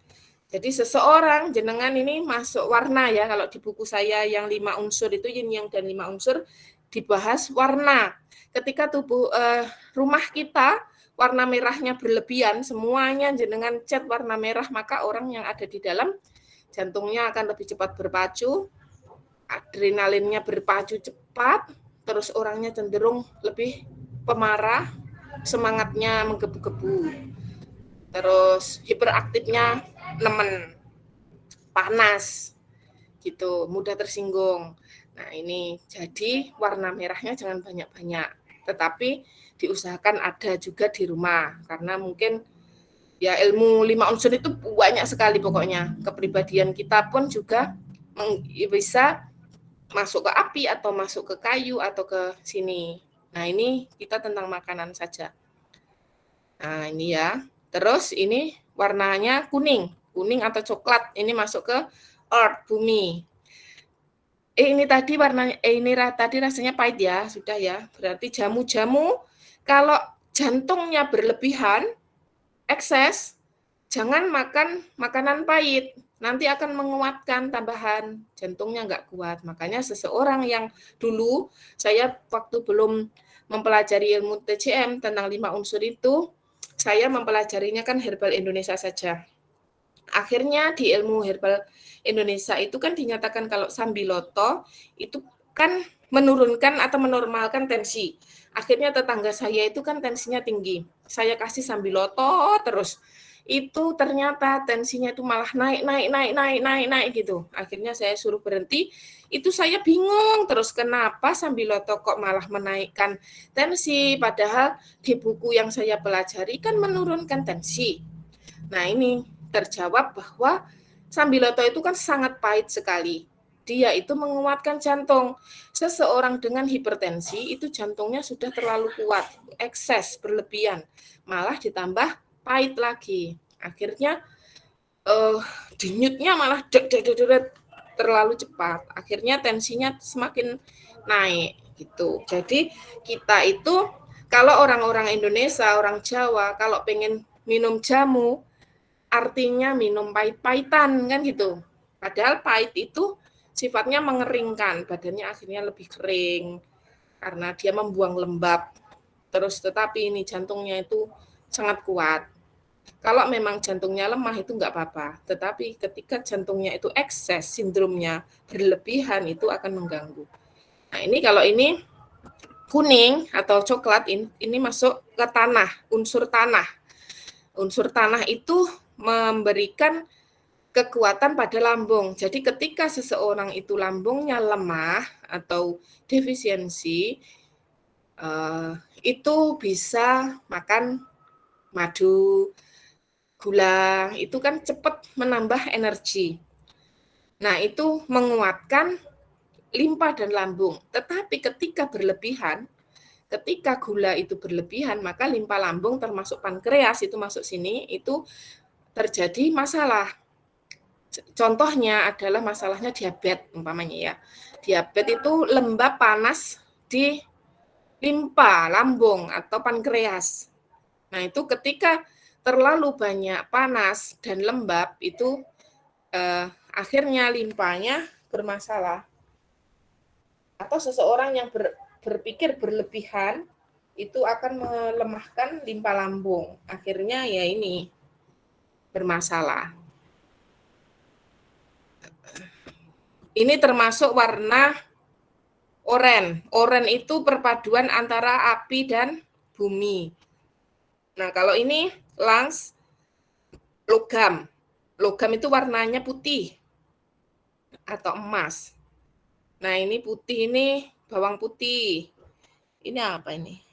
Jadi seseorang, jenengan ini masuk warna ya, kalau di buku saya yang 5 unsur itu yin yang dan 5 unsur dibahas warna. Ketika rumah kita warna merahnya berlebihan, semuanya jenengan cat warna merah, maka orang yang ada di dalam jantungnya akan lebih cepat berpacu, adrenalinnya berpacu cepat, terus orangnya cenderung lebih pemarah, semangatnya menggebu-gebu, terus hiperaktifnya nemen, panas, gitu, mudah tersinggung. Nah, ini jadi warna merahnya jangan banyak-banyak, tetapi diusahakan ada juga di rumah, karena mungkin ya ilmu 5 unsur itu banyak sekali pokoknya. Kepribadian kita pun juga bisa masuk ke api atau masuk ke kayu atau ke sini. Nah, ini kita tentang makanan saja. Nah, ini ya. Terus ini warnanya kuning atau coklat. Ini masuk ke earth, bumi. Ini tadi warnanya ini tadi rasanya pahit ya, sudah ya. Berarti jamu-jamu kalau jantungnya berlebihan, ekses, jangan makan makanan pahit. Nanti akan menguatkan tambahan, jantungnya nggak kuat. Makanya seseorang yang dulu, saya waktu belum mempelajari ilmu TCM tentang 5 unsur itu, saya mempelajarinya kan herbal Indonesia saja. Akhirnya di ilmu herbal Indonesia itu kan dinyatakan kalau sambiloto itu kan menurunkan atau menormalkan tensi. Akhirnya tetangga saya itu kan tensinya tinggi. Saya kasih sambiloto terus. Itu ternyata tensinya itu malah naik gitu. Akhirnya saya suruh berhenti. Itu saya bingung terus kenapa sambiloto kok malah menaikkan tensi padahal di buku yang saya pelajari kan menurunkan tensi. Nah, ini terjawab bahwa sambiloto itu kan sangat pahit sekali. Dia itu menguatkan jantung. Seseorang dengan hipertensi itu jantungnya sudah terlalu kuat, ekses, berlebihan. Malah ditambah pahit lagi. Akhirnya denyutnya malah terlalu cepat. Akhirnya tensinya semakin naik gitu. Jadi kita itu kalau orang-orang Indonesia, orang Jawa kalau pengen minum jamu artinya minum pahit-pahitan kan gitu. Padahal pahit itu sifatnya mengeringkan, badannya akhirnya lebih kering karena dia membuang lembab. Terus tetapi ini jantungnya itu sangat kuat. Kalau memang jantungnya lemah itu enggak apa-apa, tetapi ketika jantungnya itu ekses, sindromnya berlebihan itu akan mengganggu. Nah, ini kalau ini kuning atau coklat ini masuk ke tanah, unsur tanah. Unsur tanah itu memberikan kekuatan pada lambung. Jadi ketika seseorang itu lambungnya lemah atau defisiensi, itu bisa makan madu, gula, itu kan cepat menambah energi. Nah, itu menguatkan limpa dan lambung. Tetapi ketika berlebihan, ketika gula itu berlebihan, maka limpa lambung termasuk pankreas itu masuk sini, itu terjadi masalah. Contohnya adalah masalahnya diabetes umpamanya ya. Diabetes itu lembab panas di limpa lambung atau pankreas. Nah, itu ketika terlalu banyak panas dan lembab itu akhirnya limpanya bermasalah. Atau seseorang yang berpikir berlebihan itu akan melemahkan limpa lambung. Akhirnya ya ini bermasalah. Ini termasuk warna oranye. Oranye itu perpaduan antara api dan bumi. Nah, kalau ini logam. Logam itu warnanya putih atau emas. Nah, ini putih ini bawang putih. Ini apa ini?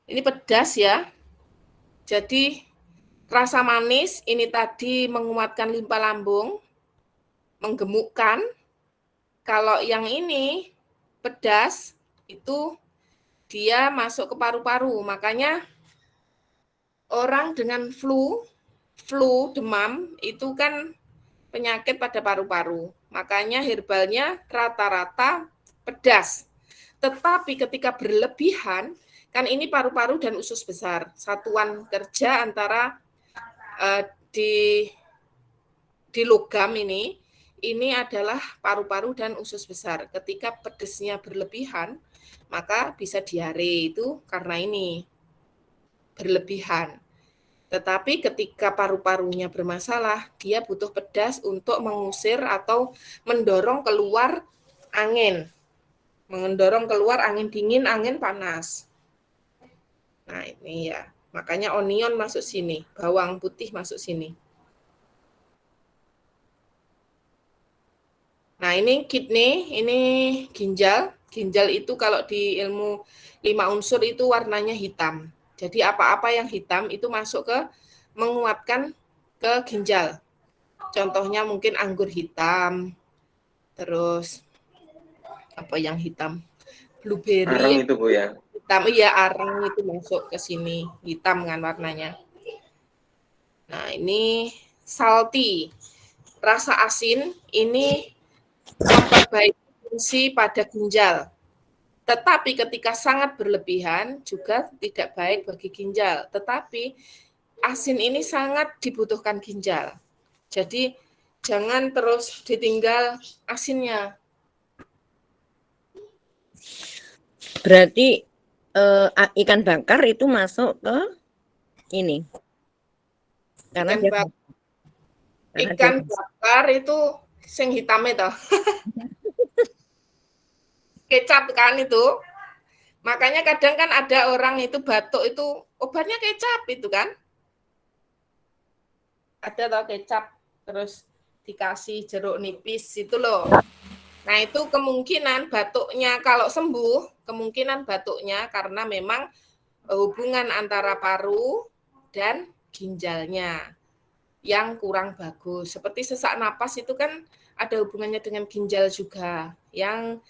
Ini pedas ya. Jadi rasa manis ini tadi menguatkan limpa lambung, menggemukkan. Kalau yang ini pedas itu dia masuk ke paru-paru. Makanya orang dengan flu, demam itu kan penyakit pada paru-paru. Makanya herbalnya rata-rata pedas. Tetapi ketika berlebihan, kan ini paru-paru dan usus besar, satuan kerja antara di logam ini adalah paru-paru dan usus besar. Ketika pedesnya berlebihan, maka bisa diare, itu karena ini berlebihan. Tetapi ketika paru-parunya bermasalah, dia butuh pedas untuk mengusir atau mendorong keluar angin. Mendorong keluar angin dingin, angin panas. Nah, ini ya. Makanya onion masuk sini, bawang putih masuk sini. Nah, ini kidney, ini ginjal. Ginjal itu kalau di ilmu 5 unsur itu warnanya hitam. Jadi apa-apa yang hitam itu masuk ke menguatkan ke ginjal. Contohnya mungkin anggur hitam, terus apa yang hitam? Blueberry. Arang itu Bu ya. Hitam, iya arang itu masuk ke sini, hitam kan warnanya. Nah, ini salty. Rasa asin ini memperbaiki fungsi pada ginjal. Tetapi ketika sangat berlebihan juga tidak baik bagi ginjal. Tetapi asin ini sangat dibutuhkan ginjal. Jadi jangan terus ditinggal asinnya. Berarti ikan bakar itu masuk ke ini. Karena ikan bakar itu sing hitam itu. Kecap kan itu. Makanya kadang kan ada orang itu batuk itu obatnya kecap itu kan. Ada tau kecap terus dikasih jeruk nipis itu loh. Nah, itu kemungkinan batuknya kalau sembuh, kemungkinan batuknya karena memang hubungan antara paru dan ginjalnya yang kurang bagus. Seperti sesak napas itu kan ada hubungannya dengan ginjal juga. Yang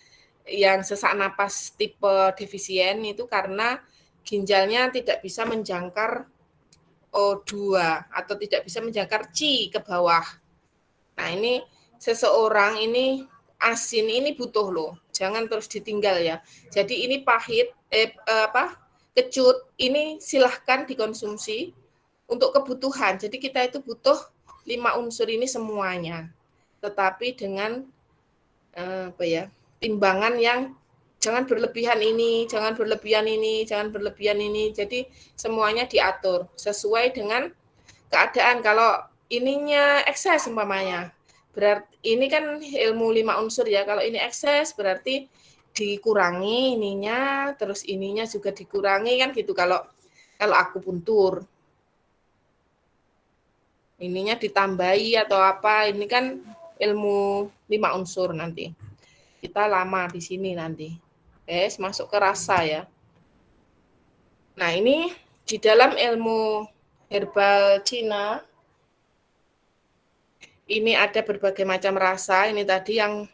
sesak napas tipe defisien itu karena ginjalnya tidak bisa menjangkar O2 atau tidak bisa menjangkar Qi ke bawah. Nah, ini seseorang ini asin ini butuh loh. Jangan terus ditinggal ya. Jadi ini pahit kecut ini silahkan dikonsumsi untuk kebutuhan. Jadi kita itu butuh 5 unsur ini semuanya. Tetapi dengan timbangan yang jangan berlebihan ini, jangan berlebihan ini, jangan berlebihan ini. Jadi semuanya diatur sesuai dengan keadaan. Kalau ininya ekses umpamanya, berarti ini kan ilmu 5 unsur ya. Kalau ini ekses berarti dikurangi ininya, terus ininya juga dikurangi kan gitu. Kalau akupuntur ininya ditambahi atau apa, ini kan ilmu 5 unsur nanti. Kita lama di sini nanti. Masuk ke rasa ya. Nah, ini di dalam ilmu herbal Cina, ini ada berbagai macam rasa. Ini tadi yang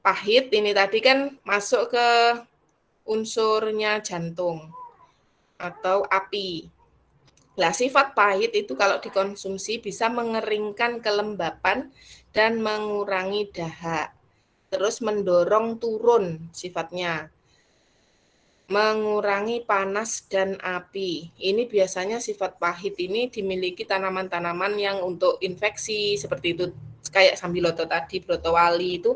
pahit, ini tadi kan masuk ke unsurnya jantung atau api. Nah, sifat pahit itu kalau dikonsumsi bisa mengeringkan kelembapan dan mengurangi dahak. Terus mendorong turun sifatnya. Mengurangi panas dan api. Ini biasanya sifat pahit ini dimiliki tanaman-tanaman yang untuk infeksi seperti itu. Kayak sambiloto tadi, brotowali itu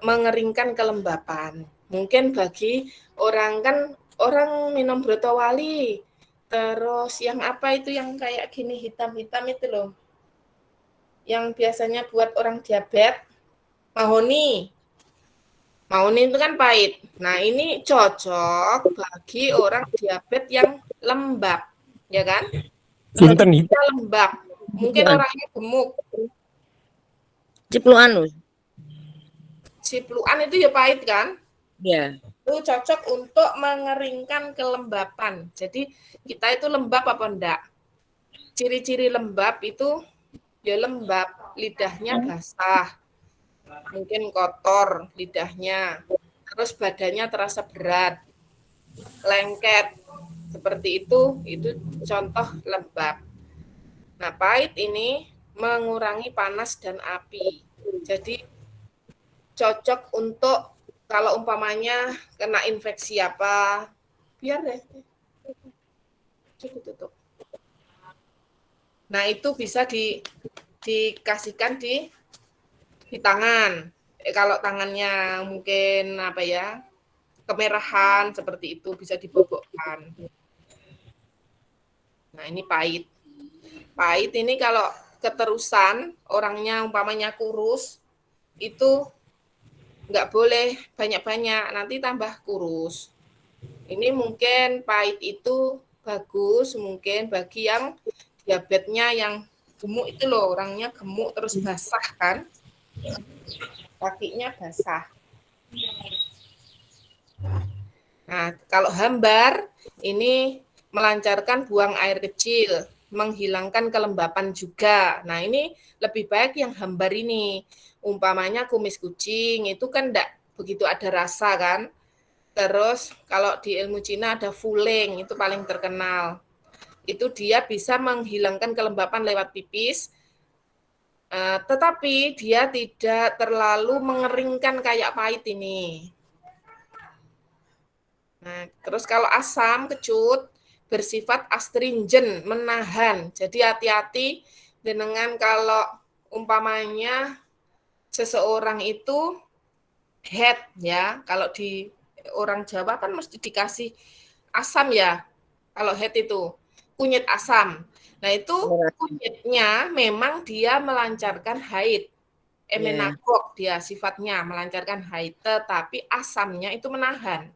mengeringkan kelembapan. Mungkin bagi orang minum brotowali, terus yang apa itu yang kayak gini hitam-hitam itu loh. Yang biasanya buat orang diabetes, mahoni itu kan pahit. Nah, ini cocok bagi orang diabetes yang lembab, ya kan? Sinten itu? Lembab. Mungkin orangnya gemuk. Cipluan. Cipluan itu ya pahit kan? Ya. Itu cocok untuk mengeringkan kelembapan. Jadi kita itu lembab apa enggak? Ciri-ciri lembab itu ya lembab, lidahnya basah. Mungkin kotor lidahnya, terus badannya terasa berat, lengket, seperti itu contoh lembab. Nah, pahit ini mengurangi panas dan api. Jadi cocok untuk kalau umpamanya kena infeksi apa, biar deh. Cukup tutup. Nah, itu bisa dikasihkan di tangan. Kalau tangannya mungkin apa ya, kemerahan seperti itu bisa dibobokkan. Nah, ini pahit. Pahit ini kalau keterusan orangnya umpamanya kurus, itu nggak boleh banyak-banyak, nanti tambah kurus. Ini mungkin pahit itu bagus mungkin bagi yang diabetesnya yang gemuk itu loh, orangnya gemuk terus basah kan, kakinya basah. Nah, kalau hambar ini melancarkan buang air kecil, menghilangkan kelembapan juga. Nah, ini lebih baik yang hambar ini. Umpamanya kumis kucing itu kan enggak begitu ada rasa kan. Terus kalau di ilmu Cina ada fuling, itu paling terkenal. Itu dia bisa menghilangkan kelembapan lewat pipis, tetapi dia tidak terlalu mengeringkan kayak pahit ini. Nah, terus kalau asam kecut bersifat astringen, menahan. Jadi hati-hati dengan kalau umpamanya seseorang itu head ya, kalau di orang Jawa kan mesti dikasih asam ya. Kalau head itu kunyit asam. Nah, itu kunyitnya memang dia melancarkan haid. Emenagog dia sifatnya melancarkan haid, tetapi asamnya itu menahan.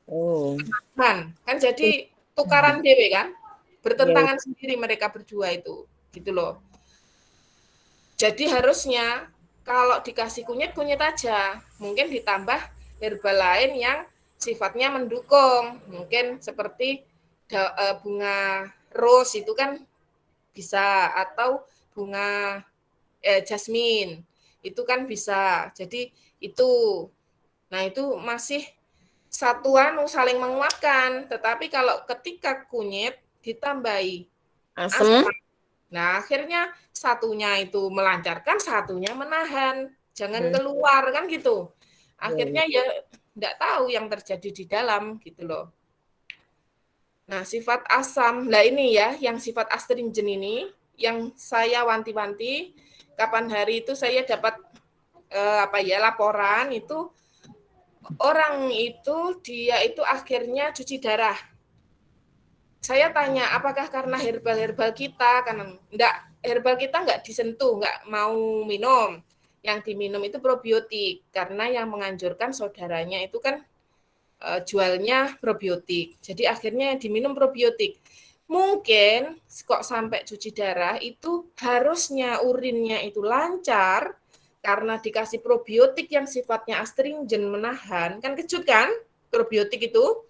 Menahan. Kan jadi tukaran dewe kan? Bertentangan sendiri mereka berdua itu. Gitu loh. Jadi harusnya kalau dikasih kunyit aja. Mungkin ditambah herbal lain yang sifatnya mendukung. Mungkin seperti bunga rose itu kan bisa, atau bunga jasmine itu kan bisa. Jadi itu, nah itu masih satuan saling menguatkan. Tetapi kalau ketika kunyit ditambahi asam, nah akhirnya satunya itu melancarkan, satunya menahan, jangan keluar kan gitu. Akhirnya ya enggak tahu yang terjadi di dalam gitu loh. Nah, sifat asam, nah ini ya, yang sifat astringen ini, yang saya wanti-wanti, kapan hari itu saya dapat laporan itu, orang itu, dia itu akhirnya cuci darah. Saya tanya, apakah karena herbal-herbal kita, karena herbal kita enggak disentuh, enggak mau minum. Yang diminum itu probiotik, karena yang menganjurkan saudaranya itu kan jualnya probiotik. Jadi akhirnya diminum probiotik. Mungkin kok sampai cuci darah itu harusnya urinnya itu lancar karena dikasih probiotik yang sifatnya astringen, menahan. Kan kecut kan? Probiotik itu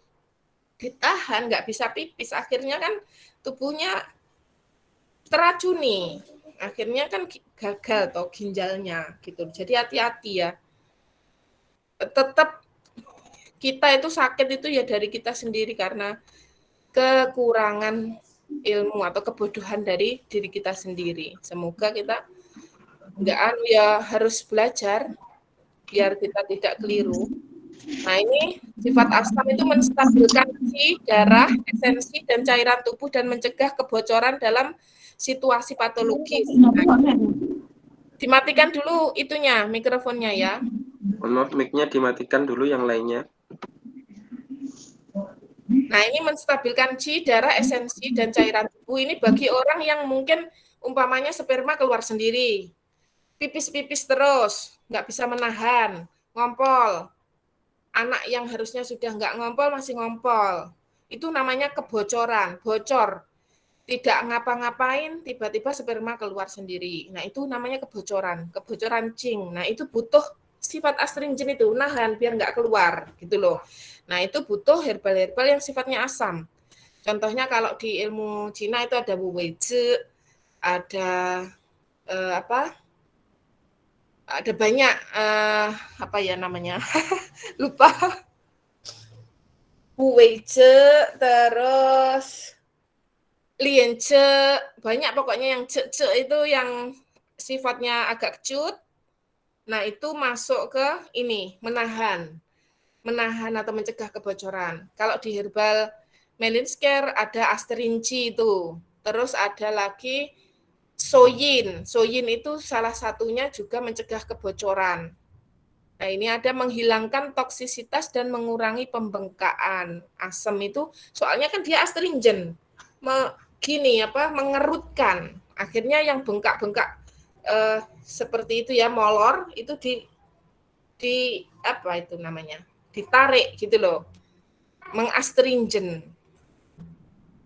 ditahan, nggak bisa pipis. Akhirnya kan tubuhnya teracuni. Akhirnya kan gagal toh ginjalnya gitu. Jadi hati-hati ya. Tetap kita itu sakit itu ya dari kita sendiri karena kekurangan ilmu atau kebodohan dari diri kita sendiri. Semoga kita ya harus belajar biar kita tidak keliru. Nah, ini sifat asam itu menstabilkan darah, esensi dan cairan tubuh dan mencegah kebocoran dalam situasi patologis. Nah, dimatikan dulu itunya, mikrofonnya ya. Maaf, mic-nya dimatikan dulu yang lainnya. Nah, ini menstabilkan darah, esensi, dan cairan tubuh. Ini bagi orang yang mungkin umpamanya sperma keluar sendiri. Pipis-pipis terus, nggak bisa menahan, ngompol. Anak yang harusnya sudah nggak ngompol, masih ngompol. Itu namanya kebocoran, bocor. Tidak ngapa-ngapain, tiba-tiba sperma keluar sendiri. Nah, itu namanya kebocoran cing. Nah, itu butuh sifat astringen itu, nahan biar nggak keluar, gitu loh. Nah, itu butuh herbal-herbal yang sifatnya asam. Contohnya kalau di ilmu Cina itu ada wuweizi, ada Ada banyak apa ya namanya? Lupa. Buweice, terus lience, banyak pokoknya yang ce itu yang sifatnya agak kecut. Nah, itu masuk ke ini, menahan atau mencegah kebocoran. Kalau di herbal Melinsker ada astrinci itu. Terus ada lagi soyin. Soyin itu salah satunya juga mencegah kebocoran. Nah, ini ada menghilangkan toksisitas dan mengurangi pembengkakan. Asam itu soalnya kan dia astringen. Mengerutkan. Akhirnya yang bengkak-bengkak seperti itu ya, molor itu di apa itu namanya? Ditarik gitu loh. Mengastringen.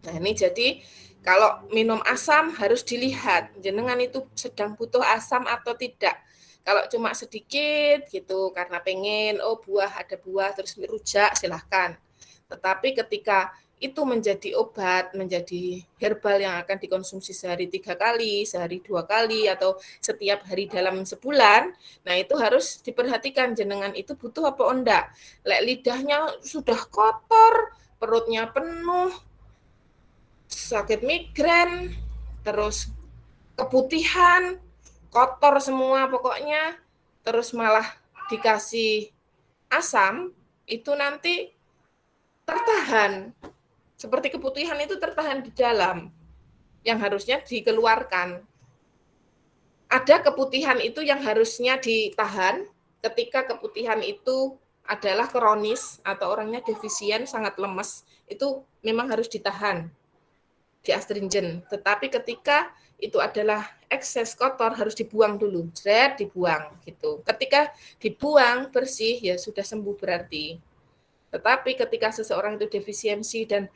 Nah, ini jadi kalau minum asam harus dilihat jenengan itu sedang butuh asam atau tidak. Kalau cuma sedikit gitu karena pengen ada buah terus rujak silahkan. Tetapi ketika itu menjadi obat, menjadi herbal yang akan dikonsumsi sehari 3 kali, sehari 2 kali, atau setiap hari dalam sebulan, nah itu harus diperhatikan jenengan itu butuh apa enggak. Lek lidahnya sudah kotor, perutnya penuh, sakit migrain, terus keputihan, kotor semua pokoknya, terus malah dikasih asam, itu nanti tertahan. Seperti keputihan itu tertahan di dalam, yang harusnya dikeluarkan. Ada keputihan itu yang harusnya ditahan, ketika keputihan itu adalah kronis, atau orangnya defisien, sangat lemes, itu memang harus ditahan, di astringen. Tetapi ketika itu adalah ekses kotor harus dibuang dulu, dibuang gitu. Ketika dibuang bersih ya sudah sembuh berarti. Tetapi ketika seseorang itu defisiensi dan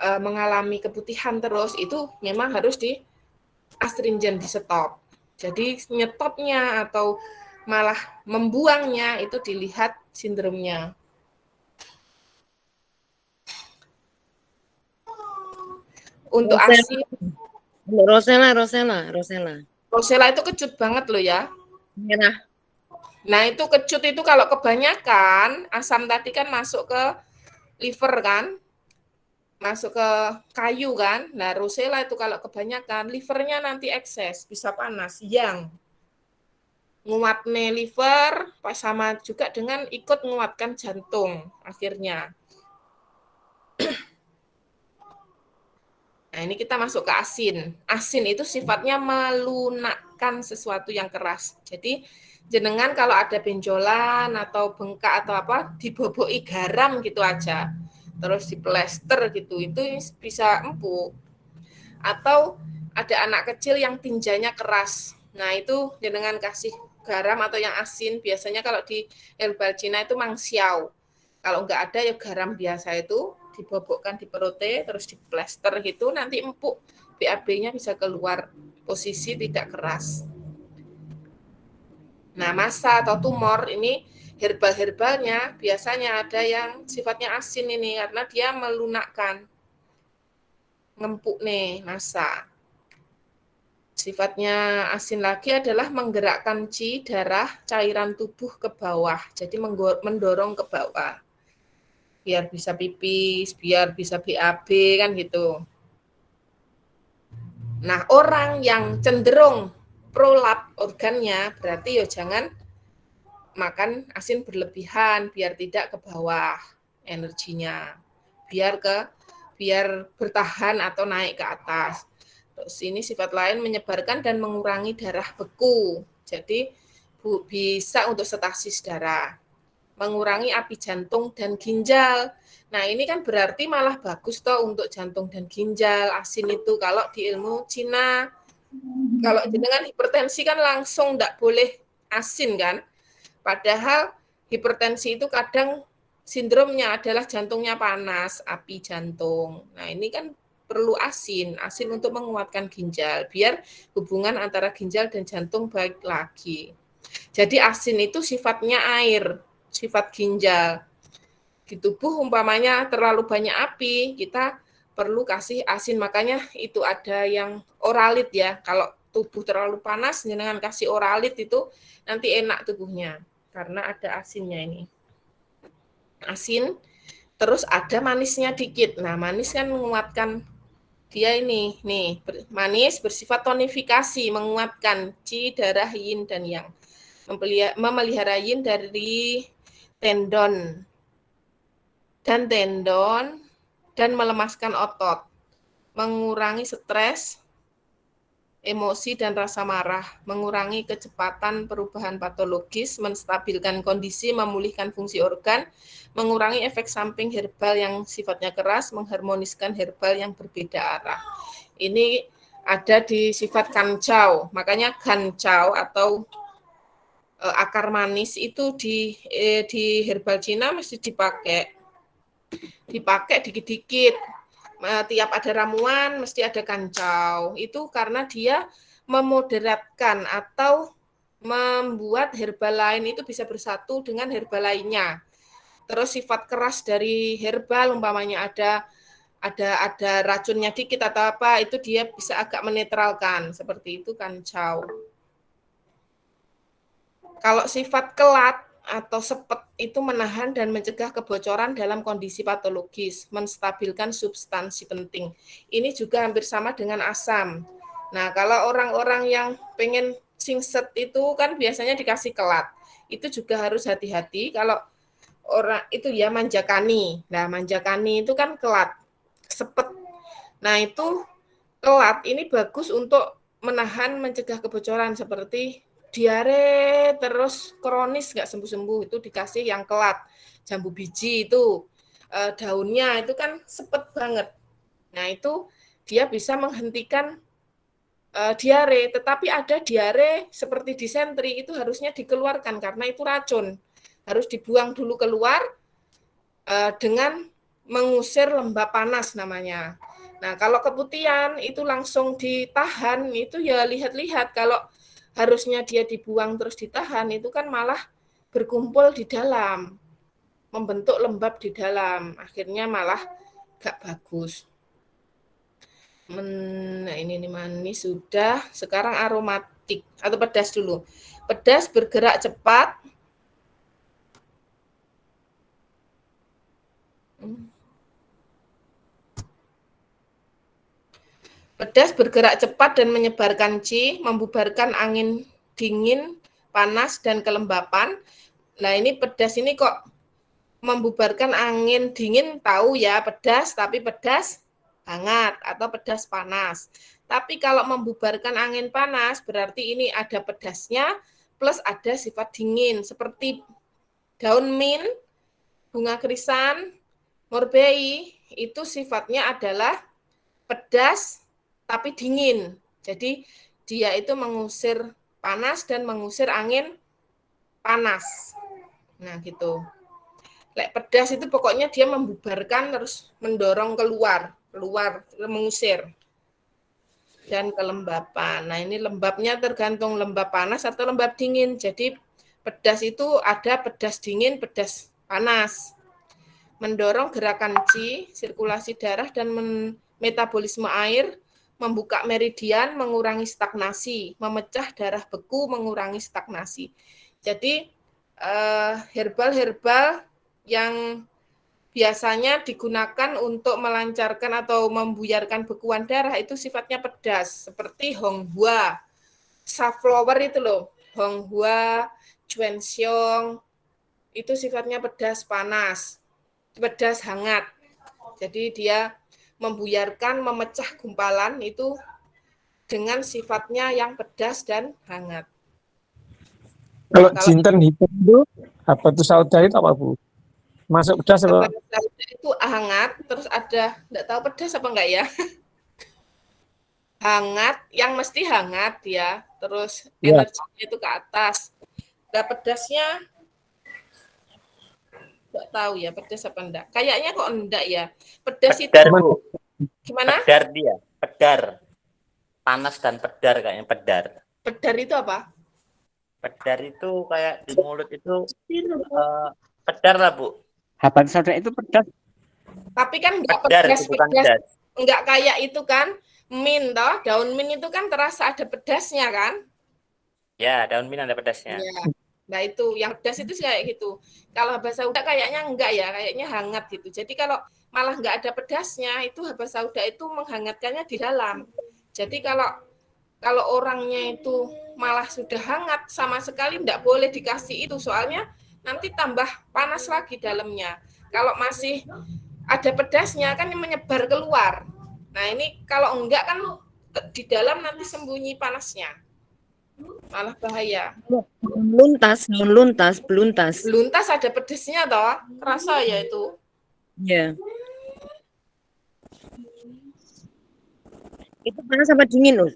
mengalami keputihan terus, itu memang harus di astringen, di stop. Jadi nyetopnya atau malah membuangnya itu dilihat sindromnya. Untuk asin, Rosella. Rosella itu kecut banget loh ya. Merah. Nah, itu kecut itu kalau kebanyakan, asam tadi kan masuk ke liver kan, masuk ke kayu kan. Nah, Rosella itu kalau kebanyakan, livernya nanti ekses, bisa panas, yang nguatnya liver, sama juga dengan ikut menguatkan jantung akhirnya. Nah, ini kita masuk ke asin. Asin itu sifatnya melunakkan sesuatu yang keras. Jadi, jenengan kalau ada benjolan atau bengkak atau apa, diboboki garam gitu aja. Terus diplester gitu, itu bisa empuk. Atau ada anak kecil yang tinjanya keras. Nah, itu jenengan kasih garam atau yang asin. Biasanya kalau di herbal Cina itu mangxiao. Kalau nggak ada ya garam biasa itu, dibobokkan di perutnya, terus diplester gitu, nanti empuk. BAB-nya bisa keluar, posisi tidak keras. Nah, masa atau tumor ini herbal-herbalnya biasanya ada yang sifatnya asin ini karena dia melunakkan, ngempuk nih masa. Sifatnya asin lagi adalah menggerakkan darah cairan tubuh ke bawah, jadi mendorong ke bawah. Biar bisa pipis, biar bisa BAB kan gitu. Nah, orang yang cenderung prolap organnya berarti ya jangan makan asin berlebihan biar tidak ke bawah energinya. Biar bertahan atau naik ke atas. Terus ini sifat lain menyebarkan dan mengurangi darah beku. Jadi bisa untuk stasis darah. Mengurangi api jantung dan ginjal. Nah, ini kan berarti malah bagus toh untuk jantung dan ginjal. Asin itu kalau di ilmu Cina, kalau dengan hipertensi kan langsung enggak boleh asin kan. Padahal hipertensi itu kadang sindromnya adalah jantungnya panas, api jantung. Nah, ini kan perlu asin untuk menguatkan ginjal, biar hubungan antara ginjal dan jantung baik lagi. Jadi asin itu sifatnya air, sifat ginjal. Di tubuh umpamanya terlalu banyak api, kita perlu kasih asin. Makanya itu ada yang oralit ya. Kalau tubuh terlalu panas, jenengan kasih Oralit itu nanti enak tubuhnya karena ada asinnya ini. Asin, terus ada manisnya dikit. Nah, manis kan menguatkan dia ini, nih, manis bersifat tonifikasi, menguatkan qi, darah, yin, dan yang. Memelihara yin dari tendon dan melemaskan otot, mengurangi stres, emosi dan rasa marah, mengurangi kecepatan perubahan patologis, menstabilkan kondisi, memulihkan fungsi organ, mengurangi efek samping herbal yang sifatnya keras, mengharmoniskan herbal yang berbeda arah. Ini ada di sifat kancau, makanya kancau atau akar manis itu di herbal Cina mesti dipakai dikit-dikit. Tiap ada ramuan mesti ada kancau. Itu karena dia memoderatkan atau membuat herbal lain itu bisa bersatu dengan herbal lainnya. Terus sifat keras dari herbal umpamanya ada racunnya dikit atau apa, itu dia bisa agak menetralkan. Seperti itu kancau. Kalau sifat kelat atau sepet itu menahan dan mencegah kebocoran dalam kondisi patologis, menstabilkan substansi penting. Ini juga hampir sama dengan asam. Nah, kalau orang-orang yang pengen singset itu kan biasanya dikasih kelat. Itu juga harus hati-hati kalau orang itu ya manjakani. Nah, manjakani itu kan kelat, sepet. Nah, itu kelat ini bagus untuk menahan mencegah kebocoran seperti diare terus kronis nggak sembuh-sembuh, itu dikasih yang kelat. Jambu biji itu daunnya itu kan sepet banget. Nah, itu dia bisa menghentikan diare, tetapi ada diare seperti disentri itu harusnya dikeluarkan karena itu racun. Harus dibuang dulu keluar dengan mengusir lembab panas namanya. Nah, kalau keputihan itu langsung ditahan, itu ya lihat-lihat. Kalau harusnya dia dibuang terus ditahan, itu kan malah berkumpul di dalam, membentuk lembab di dalam, akhirnya malah gak bagus. Nah, ini manis sudah, sekarang aromatik atau pedas dulu. Pedas bergerak cepat. Pedas bergerak cepat dan menyebarkan qi, membubarkan angin dingin, panas, dan kelembapan. Nah, ini pedas ini kok membubarkan angin dingin, tahu ya pedas, tapi pedas hangat atau pedas panas. Tapi kalau membubarkan angin panas, berarti ini ada pedasnya plus ada sifat dingin, seperti daun mint, bunga krisan, morbei, itu sifatnya adalah pedas tapi dingin. Jadi dia itu mengusir panas dan mengusir angin panas. Nah, gitu. Lek pedas itu pokoknya dia membubarkan terus mendorong keluar, mengusir. Dan kelembapan. Nah, ini lembabnya tergantung lembab panas atau lembab dingin. Jadi pedas itu ada pedas dingin, pedas panas. Mendorong gerakan qi, sirkulasi darah dan metabolisme air, membuka meridian, mengurangi stagnasi, memecah darah beku, mengurangi stagnasi. Jadi herbal-herbal yang biasanya digunakan untuk melancarkan atau membuyarkan bekuan darah itu sifatnya pedas, seperti honghua, safflower itu loh, honghua, cuenxiong, itu sifatnya pedas panas, pedas hangat. Jadi dia membuyarkan, memecah gumpalan itu dengan sifatnya yang pedas dan hangat. Kalau jinten hitam itu apa tuh sauda itu apa Bu? Masuk pedas apa? Sauda itu hangat, terus ada enggak tahu pedas apa enggak ya? Hangat, yang mesti hangat ya. Terus Ya. energinya itu ke atas. Nah, pedasnya enggak tahu ya pedas apa enggak. Kayaknya kok enggak ya. Pedas Pedar, itu Bu. gimana? Pedar dia, pedar. Panas dan pedar kayaknya pedar. Pedar itu apa? Pedar itu kayak di mulut itu pedar lah, Bu. Habat saudara itu pedas. Tapi kan enggak Pedar pedas, itu bukan pedas. pedas. Enggak kayak itu kan. mint toh, daun mint itu kan terasa ada pedasnya kan? Ya, daun mint ada pedasnya. Iya. Nah itu yang pedas itu kayak gitu. Kalau habas sauda kayaknya enggak ya, kayaknya hangat gitu. Jadi kalau malah enggak ada pedasnya, itu habas sauda itu menghangatkannya di dalam. Jadi kalau orangnya itu malah sudah hangat, sama sekali enggak boleh dikasih itu, soalnya nanti tambah panas lagi dalamnya. Kalau masih ada pedasnya kan menyebar keluar. Nah ini kalau enggak kan di dalam nanti sembunyi panasnya, malah bahaya. Beluntas. Beluntas ada pedesnya toh, terasa ya itu. Ya. Itu panas sama dingin loh.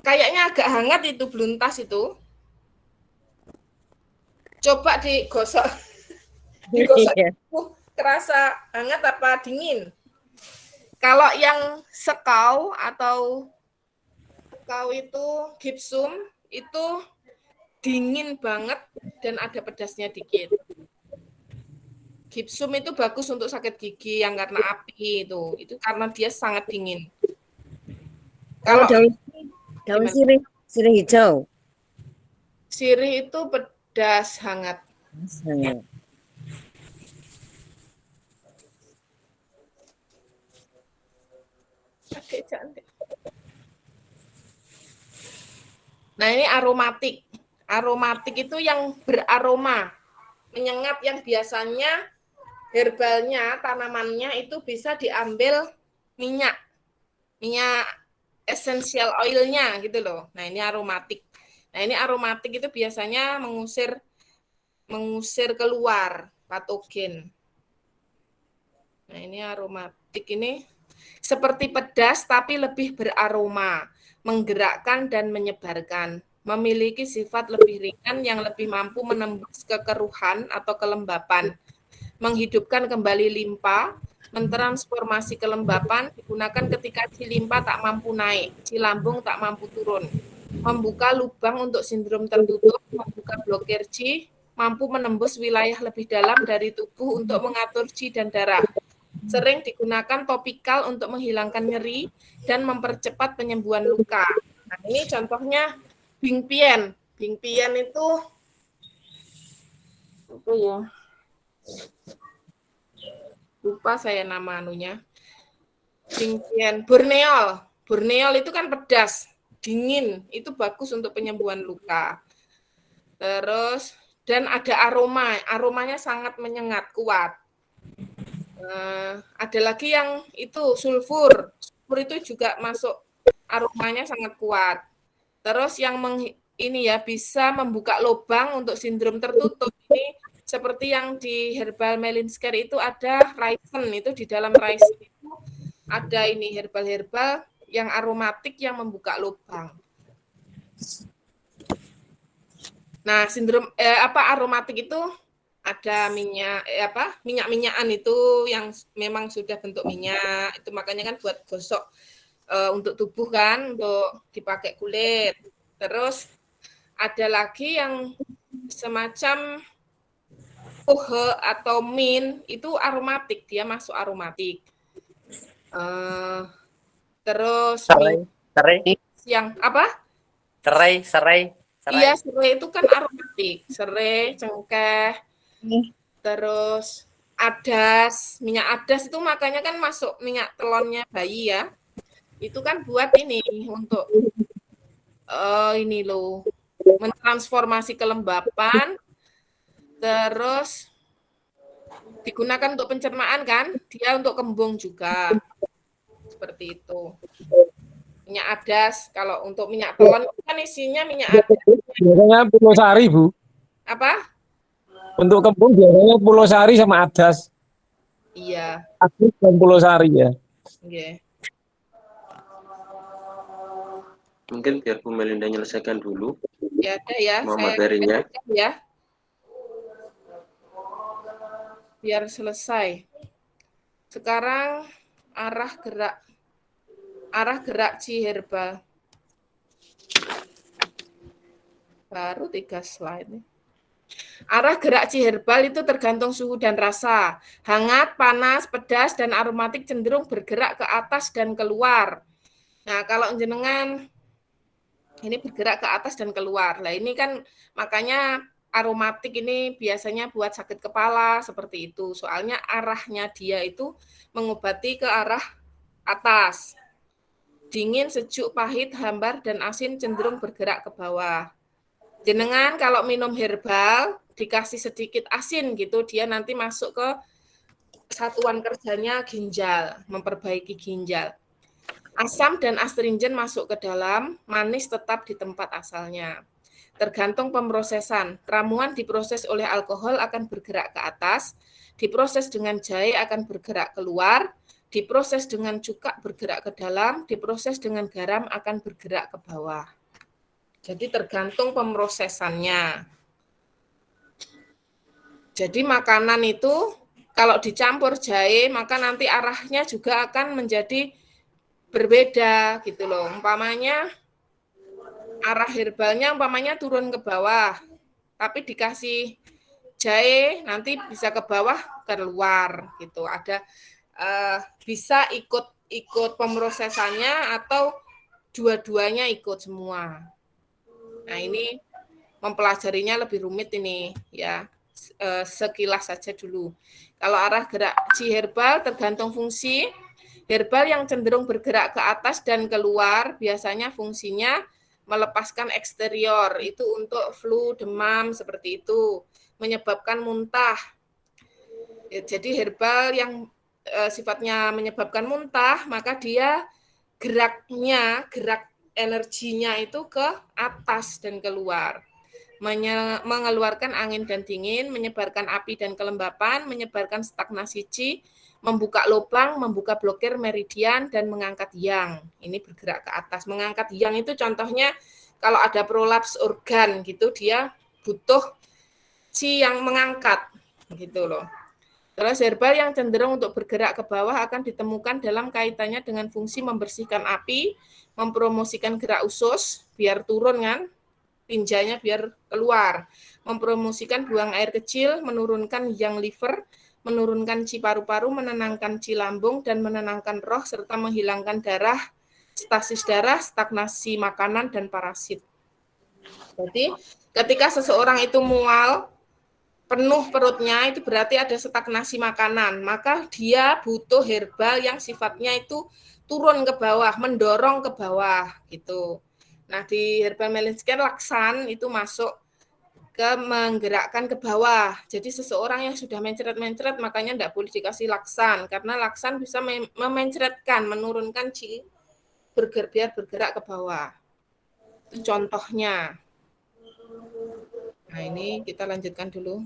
Kayaknya agak hangat itu beluntas itu. Coba digosok. Digosok Iya. Terasa hangat apa dingin? Kalau yang sekau itu gipsum itu dingin banget dan ada pedasnya dikit. Gipsum itu bagus untuk sakit gigi yang karena api itu karena dia sangat dingin. Kalau daun sirih hijau. Sirih itu pedas hangat. Oke, cantik. Nah, ini aromatik. Aromatik itu yang beraroma, menyengat, yang biasanya herbalnya, tanamannya itu bisa diambil minyak essential oil-nya gitu loh. Nah, ini aromatik. Nah, ini aromatik itu biasanya mengusir keluar patogen. Nah, ini aromatik ini seperti pedas tapi lebih beraroma, menggerakkan dan menyebarkan, memiliki sifat lebih ringan yang lebih mampu menembus kekeruhan atau kelembapan, menghidupkan kembali limpa, mentransformasi kelembapan, digunakan ketika si limpa tak mampu naik, si lambung tak mampu turun, membuka lubang untuk sindrom tertutup, membuka blokir qi, mampu menembus wilayah lebih dalam dari tubuh untuk mengatur qi dan darah. Sering digunakan topikal untuk menghilangkan nyeri dan mempercepat penyembuhan luka. Nah, ini contohnya bingpien. Bingpien itu apa ya? Lupa saya nama anunya. Bingpien, borneol. Borneol itu kan pedas, dingin, itu bagus untuk penyembuhan luka. Terus dan ada aromanya sangat menyengat, kuat. Ada lagi yang itu sulfur itu juga masuk, aromanya sangat kuat. Terus yang ini ya bisa membuka lubang untuk sindrom tertutup, ini seperti yang di herbal Melinsker itu ada raisin, itu di dalam raisin itu ada ini herbal yang aromatik yang membuka lubang. Nah, sindrom aromatik itu ada minyak-minyakan itu yang memang sudah bentuk minyak, itu makanya kan buat gosok untuk tubuh kan, untuk dipakai kulit. Terus ada lagi yang semacam pohe atau mint, itu aromatik, dia masuk aromatik. Terus Serai. yang apa? Serai. Iya, serai itu kan aromatik, serai, cengkeh, terus adas, minyak adas itu makanya kan masuk minyak telonnya bayi ya. Itu kan buat ini untuk ini loh, mentransformasi kelembapan, terus digunakan untuk pencernaan kan, dia untuk kembung juga, seperti itu. Minyak adas, kalau untuk minyak telon kan isinya minyak adas. Biasanya Pulau Sari, Bu. Apa? Untuk kembung biasanya Pulau Sari sama adas. Iya. Adas dan Pulau Sari ya. Yeah. Mungkin biar Bu Melinda menyelesaikan dulu. Ya ada ya. Materinya. Ya. Biar selesai. Sekarang arah gerak qi herbal. Baru 3 slide nih. Arah gerak qi herbal itu tergantung suhu dan rasa. Hangat, panas, pedas, dan aromatik cenderung bergerak ke atas dan keluar. Nah, kalau jenengan ini bergerak ke atas dan keluar. Nah, ini kan makanya aromatik ini biasanya buat sakit kepala seperti itu. Soalnya arahnya dia itu mengobati ke arah atas. Dingin, sejuk, pahit, hambar, dan asin cenderung bergerak ke bawah. Jenengan kalau minum herbal dikasih sedikit asin gitu, dia nanti masuk ke satuan kerjanya ginjal, memperbaiki ginjal. Asam dan astringent masuk ke dalam, manis tetap di tempat asalnya. Tergantung pemrosesan. Ramuan diproses oleh alkohol akan bergerak ke atas, diproses dengan jahe akan bergerak keluar, diproses dengan cuka bergerak ke dalam, diproses dengan garam akan bergerak ke bawah. Jadi tergantung pemrosesannya. Jadi makanan itu kalau dicampur jahe, maka nanti arahnya juga akan menjadi berbeda gitu loh. Umpamanya arah herbalnya umpamanya turun ke bawah, tapi dikasih jahe nanti bisa ke bawah keluar gitu. Ada bisa ikut pemrosesannya atau dua-duanya ikut semua. Nah, ini mempelajarinya lebih rumit ini ya. Sekilas saja dulu. Kalau arah gerak Qi herbal tergantung fungsi. Herbal yang cenderung bergerak ke atas dan keluar biasanya fungsinya melepaskan eksterior, itu untuk flu, demam seperti itu, menyebabkan muntah. Jadi herbal yang sifatnya menyebabkan muntah, maka dia gerak energinya itu ke atas dan keluar. Mengeluarkan angin dan dingin, menyebarkan api dan kelembapan, menyebarkan stagnasi Qi, membuka lubang, membuka blokir meridian, dan mengangkat yang. Ini bergerak ke atas. Mengangkat yang itu contohnya kalau ada prolaps organ gitu, dia butuh Qi yang mengangkat gitu loh. Terus herbal yang cenderung untuk bergerak ke bawah akan ditemukan dalam kaitannya dengan fungsi membersihkan api, mempromosikan gerak usus biar turun kan, tinjanya biar keluar, mempromosikan buang air kecil, menurunkan yang liver, menurunkan Qi paru-paru, menenangkan Qi lambung, dan menenangkan roh, serta menghilangkan darah, stasis darah, stagnasi makanan, dan parasit. Jadi ketika seseorang itu mual, penuh perutnya, itu berarti ada stagnasi makanan, maka dia butuh herbal yang sifatnya itu turun ke bawah, mendorong ke bawah gitu. Nah, di herbal melinskian laksan itu masuk ke menggerakkan ke bawah. Jadi seseorang yang sudah mencret-mencret makanya tidak boleh dikasih laksan, karena laksan bisa memencretkan, menurunkan Qi biar bergerak ke bawah. Itu contohnya. Nah, ini kita lanjutkan dulu.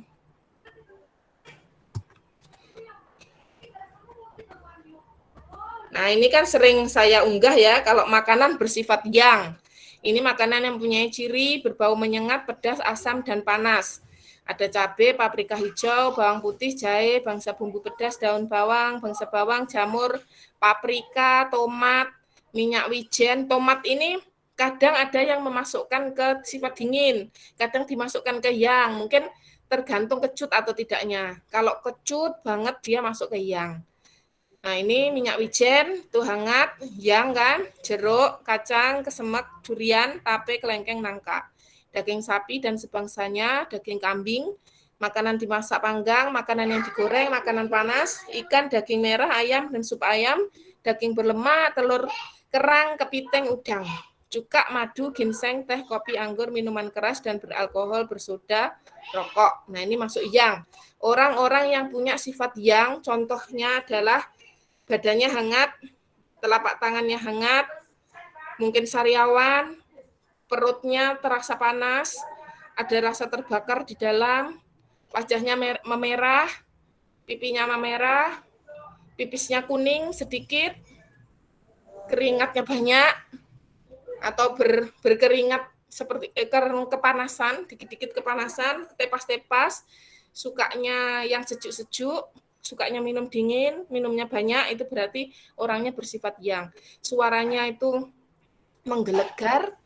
Nah, ini kan sering saya unggah ya, kalau makanan bersifat yang. Ini makanan yang mempunyai ciri berbau menyengat, pedas, asam, dan panas. Ada cabai, paprika hijau, bawang putih, jahe, bangsa bumbu pedas, daun bawang, bangsa bawang, jamur, paprika, tomat, minyak wijen. Tomat ini kadang ada yang memasukkan ke sifat dingin, kadang dimasukkan ke yang. Mungkin tergantung kecut atau tidaknya. Kalau kecut banget dia masuk ke yang. Nah, ini minyak wijen, itu hangat, yang kan, jeruk, kacang, kesemek, durian, tape, kelengkeng, nangka. Daging sapi dan sebangsanya, daging kambing, makanan dimasak panggang, makanan yang digoreng, makanan panas, ikan, daging merah, ayam, dan sup ayam, daging berlemak, telur kerang, kepiting, udang, cuka, madu, ginseng, teh, kopi, anggur, minuman keras, dan beralkohol, bersoda, rokok. Nah, ini masuk yang. Orang-orang yang punya sifat yang, contohnya adalah badannya hangat, telapak tangannya hangat, mungkin sariawan, perutnya terasa panas, ada rasa terbakar di dalam, wajahnya memerah, pipinya memerah, pipisnya kuning sedikit, keringatnya banyak, atau berkeringat seperti kepanasan, dikit-dikit kepanasan, tepas-tepas, sukanya yang sejuk-sejuk, sukanya minum dingin, minumnya banyak, itu berarti orangnya bersifat yang. Suaranya itu menggelegar,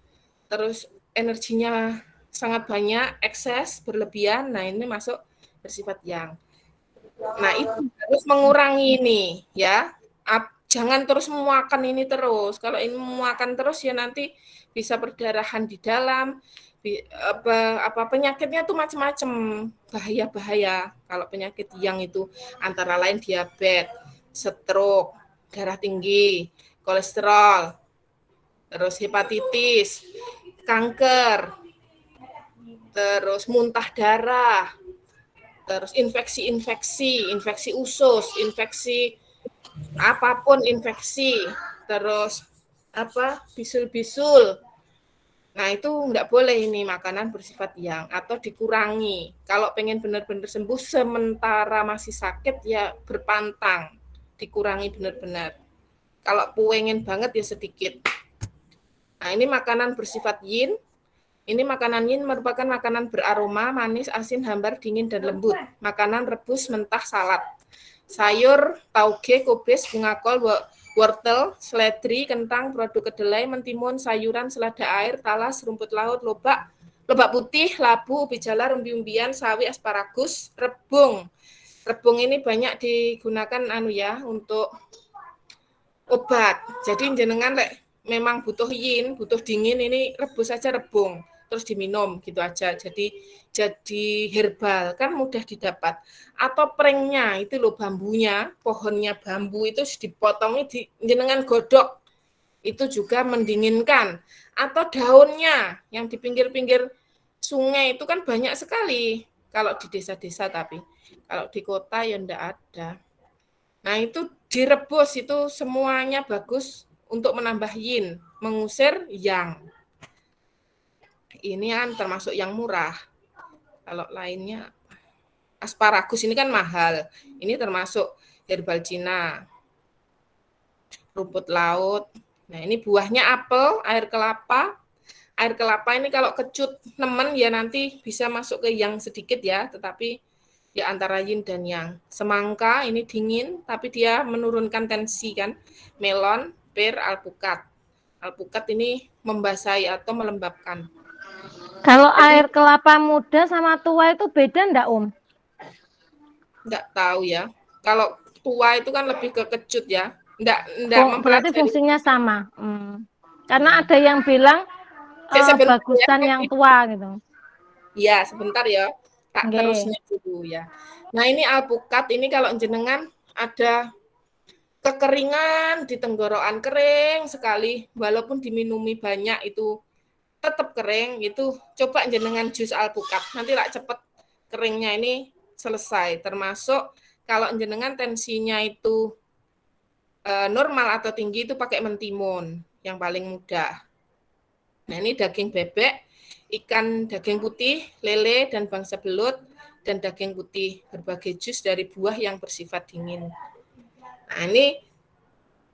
terus energinya sangat banyak, ekses, berlebihan. Nah, ini masuk bersifat yang. Nah, itu harus mengurangi ini ya. jangan terus memuakan ini terus. Kalau ini memuakan terus ya nanti bisa perdarahan di dalam, penyakitnya tuh macam-macam, bahaya-bahaya. Kalau penyakit yang itu antara lain diabetes, stroke, darah tinggi, kolesterol, terus hepatitis, kanker, terus muntah darah, terus infeksi usus, infeksi apapun infeksi, terus bisul-bisul. Nah, itu enggak boleh ini makanan bersifat yang, atau dikurangi. Kalau pengen benar-benar sembuh sementara masih sakit ya berpantang, dikurangi benar-benar. Kalau pengen banget ya sedikit. Nah, ini makanan bersifat yin. Ini makanan yin merupakan makanan beraroma, manis, asin, hambar, dingin, dan lembut. Makanan rebus, mentah, salad. Sayur, tauge, kubis, bunga kol, wortel, seledri, kentang, produk kedelai, mentimun, sayuran, selada air, talas, rumput laut, lobak putih, labu, ubi jalar, umbi-umbian, sawi, asparagus, rebung. Rebung ini banyak digunakan untuk obat. Jadi jenengan memang butuh yin, butuh dingin, ini rebus saja rebung, terus diminum gitu aja. Jadi herbal kan mudah didapat. Atau prengnya itu loh, bambunya, pohonnya bambu itu dipotongnya jenengan godok. Itu juga mendinginkan. Atau daunnya yang di pinggir-pinggir sungai itu kan banyak sekali kalau di desa-desa, tapi kalau di kota ya enggak ada. Nah, itu direbus, itu semuanya bagus untuk menambah yin, mengusir yang. Ini kan termasuk yang murah. Kalau lainnya, asparagus ini kan mahal. Ini termasuk herbal Cina. Rumput laut. Nah, ini buahnya apel, air kelapa. Air kelapa ini kalau kecut nemen ya nanti bisa masuk ke yang sedikit ya, tetapi ya antara yin dan yang. Semangka ini dingin, tapi dia menurunkan tensi kan. Melon, pir, alpukat. Alpukat ini membasahi atau melembabkan. Kalau air kelapa muda sama tua itu beda enggak, Enggak tahu ya. Kalau tua itu kan lebih ke kecut ya. Enggak berarti fungsinya sama. Karena ada yang bilang bagusan yang tua gitu. Iya, sebentar ya. Tak terusnya dulu ya. Nah, ini alpukat ini kalau jenengan ada kekeringan di tenggorokan, kering sekali, walaupun diminumi banyak itu tetap kering, itu coba jenengan jus alpukat. Nanti lah cepet keringnya ini selesai. Termasuk kalau jenengan tensinya itu normal atau tinggi itu pakai mentimun yang paling mudah. Nah, ini daging bebek, ikan daging putih, lele, dan bangsa belut, dan daging putih, berbagai jus dari buah yang bersifat dingin. Nah, ini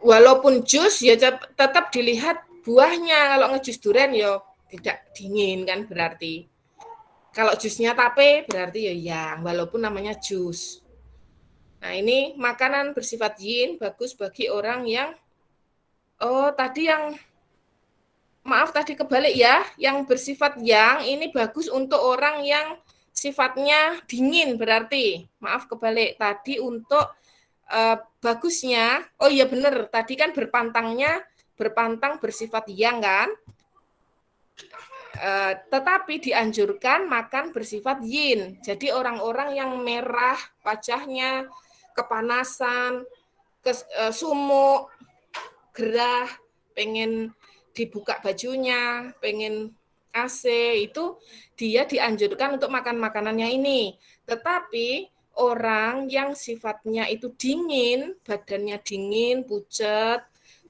walaupun jus ya tetap dilihat buahnya. Kalau ngejus durian ya tidak dingin kan berarti. Kalau jusnya tape berarti ya yang, walaupun namanya jus. Nah, ini makanan bersifat yin, bagus bagi orang yang tadi kebalik ya, yang bersifat yang ini bagus untuk orang yang sifatnya dingin berarti. Maaf kebalik, tadi untuk bagusnya, oh iya benar, tadi kan berpantang bersifat yang kan, tetapi dianjurkan makan bersifat yin. Jadi orang-orang yang merah wajahnya, kepanasan, sumuk, gerah, pengen dibuka bajunya, pengen AC, itu dia dianjurkan untuk makan makanannya ini. Tetapi orang yang sifatnya itu dingin, badannya dingin, pucat,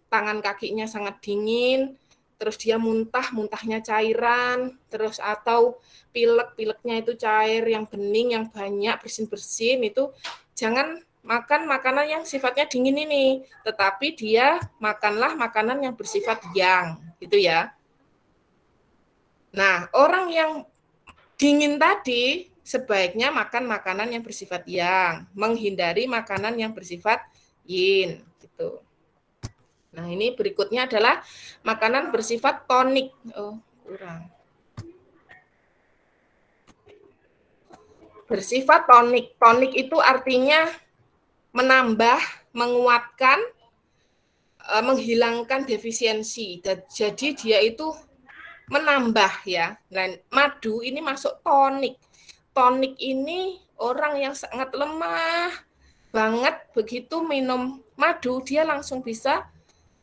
tangan kakinya sangat dingin, terus dia muntahnya cairan, terus atau pileknya itu cair, yang bening, yang banyak, bersin-bersin, itu jangan makan makanan yang sifatnya dingin ini, tetapi dia makanlah makanan yang bersifat yang, gitu ya. Nah, orang yang dingin tadi sebaiknya makan makanan yang bersifat yang, menghindari makanan yang bersifat yin, gitu. Nah, ini berikutnya adalah makanan bersifat tonik. Kurang. Bersifat tonik. Tonik itu artinya menambah, menguatkan, menghilangkan defisiensi. Jadi dia itu menambah ya. Dan madu ini masuk tonik. Tonik ini orang yang sangat lemah banget begitu minum madu dia langsung bisa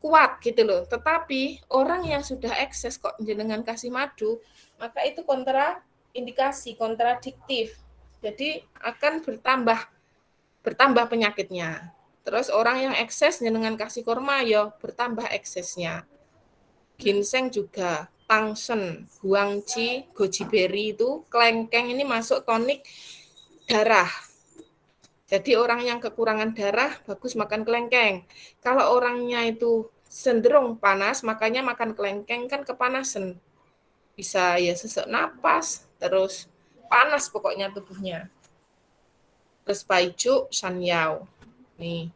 kuat gitu loh. Tetapi orang yang sudah ekses kok jenengan kasih madu, maka itu kontraindikasi, kontradiktif. Jadi akan bertambah penyakitnya. Terus orang yang ekses jenengan kasih kurma ya bertambah eksesnya. Ginseng juga, tangsen, guangci, goji berry itu kelengkeng ini masuk tonik darah. Jadi orang yang kekurangan darah bagus makan kelengkeng. Kalau orangnya itu cenderung panas, makanya makan kelengkeng kan kepanasan. Bisa ya sesak napas, terus panas pokoknya tubuhnya. Terus paicu, sanyao. Nih.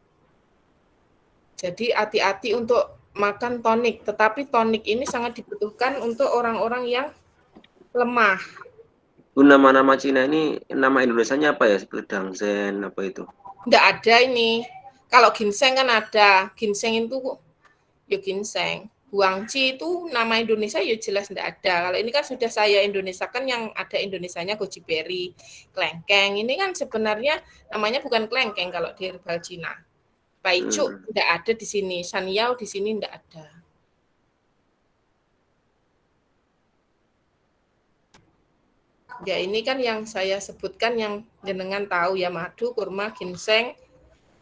Jadi hati-hati untuk makan tonik, tetapi tonik ini sangat dibutuhkan untuk orang-orang yang lemah. Bu, nama-nama Cina ini, nama Indonesianya apa ya? Seperti dangsen, apa itu? Nggak ada ini. Kalau ginseng kan ada. Ginseng itu ya ginseng. Guangci itu nama Indonesia ya jelas nggak ada. Kalau ini kan sudah saya Indonesia kan yang ada Indonesianya goji berry, kelengkeng. Ini kan sebenarnya namanya bukan kelengkeng kalau di herbal Cina. Paicu nggak ada di sini. Sanyao di sini nggak ada. Ya ini kan yang saya sebutkan yang jenengan tahu ya, madu, kurma, ginseng,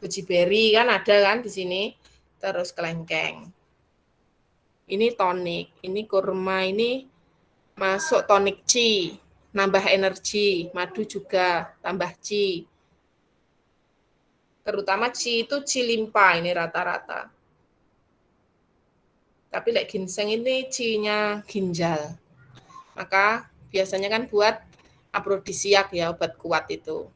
goji berry kan ada kan di sini. Terus kelengkeng. Ini tonik, ini kurma, ini masuk tonik qi, nambah energi, madu juga tambah qi. Terutama qi itu qi limpa ini rata-rata. Tapi ginseng ini qi-nya ginjal. Maka biasanya kan buat afrodisiak ya, obat kuat itu.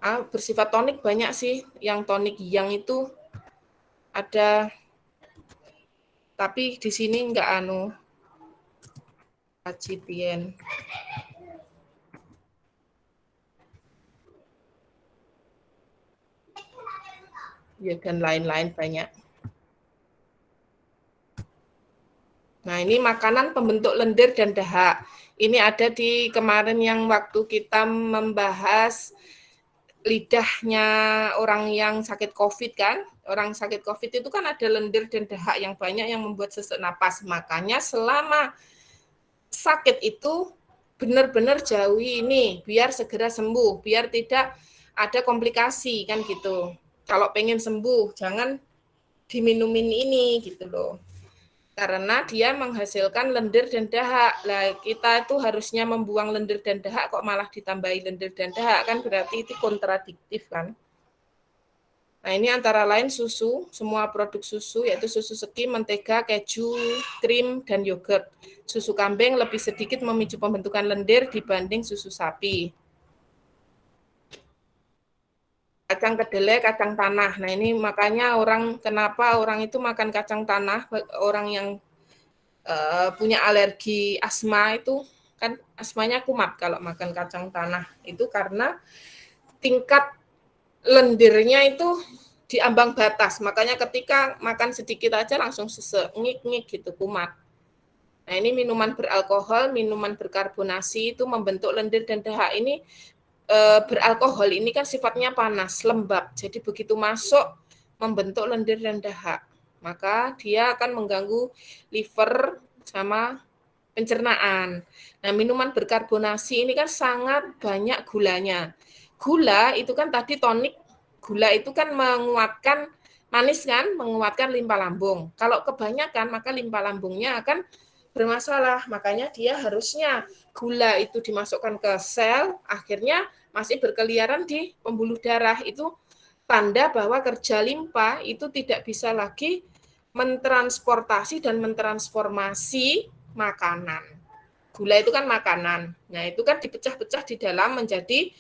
Bersifat tonik banyak sih, yang tonik yang itu ada, tapi di sini enggak acipien. Ya dan lain-lain banyak. Nah, ini makanan pembentuk lendir dan dahak. Ini ada di kemarin yang waktu kita membahas lidahnya orang yang sakit COVID kan. Orang sakit COVID itu kan ada lendir dan dahak yang banyak yang membuat sesak napas. Makanya selama sakit itu benar-benar jauhi ini biar segera sembuh, biar tidak ada komplikasi kan gitu. Kalau pengen sembuh jangan diminumin ini gitu loh. Karena dia menghasilkan lendir dan dahak. Lah kita itu harusnya membuang lendir dan dahak kok malah ditambahi lendir dan dahak kan berarti itu kontradiktif kan. Nah, ini antara lain susu, semua produk susu yaitu susu skim, mentega, keju, krim dan yogurt. Susu kambing lebih sedikit memicu pembentukan lendir dibanding susu sapi. Kacang kedelai, kacang tanah. Nah, ini makanya kenapa orang itu makan kacang tanah, orang yang punya alergi asma itu, kan asmanya kumat kalau makan kacang tanah. Itu karena tingkat lendirnya itu di ambang batas. Makanya ketika makan sedikit aja langsung sesek, ngik-ngik gitu, kumat. Nah, ini minuman beralkohol, minuman berkarbonasi itu membentuk lendir dan dahak. Ini beralkohol ini kan sifatnya panas, lembab. Jadi begitu masuk membentuk lendir dan dahak. Maka dia akan mengganggu liver sama pencernaan. Nah, minuman berkarbonasi ini kan sangat banyak gulanya. Gula itu kan tadi tonik, gula itu kan menguatkan manis kan, menguatkan limpa lambung. Kalau kebanyakan maka limpa lambungnya akan bermasalah. Makanya dia harusnya gula itu dimasukkan ke sel, akhirnya masih berkeliaran di pembuluh darah. Itu tanda bahwa kerja limpa itu tidak bisa lagi mentransportasi dan mentransformasi makanan. Gula itu kan makanan. Nah, itu kan dipecah-pecah di dalam menjadi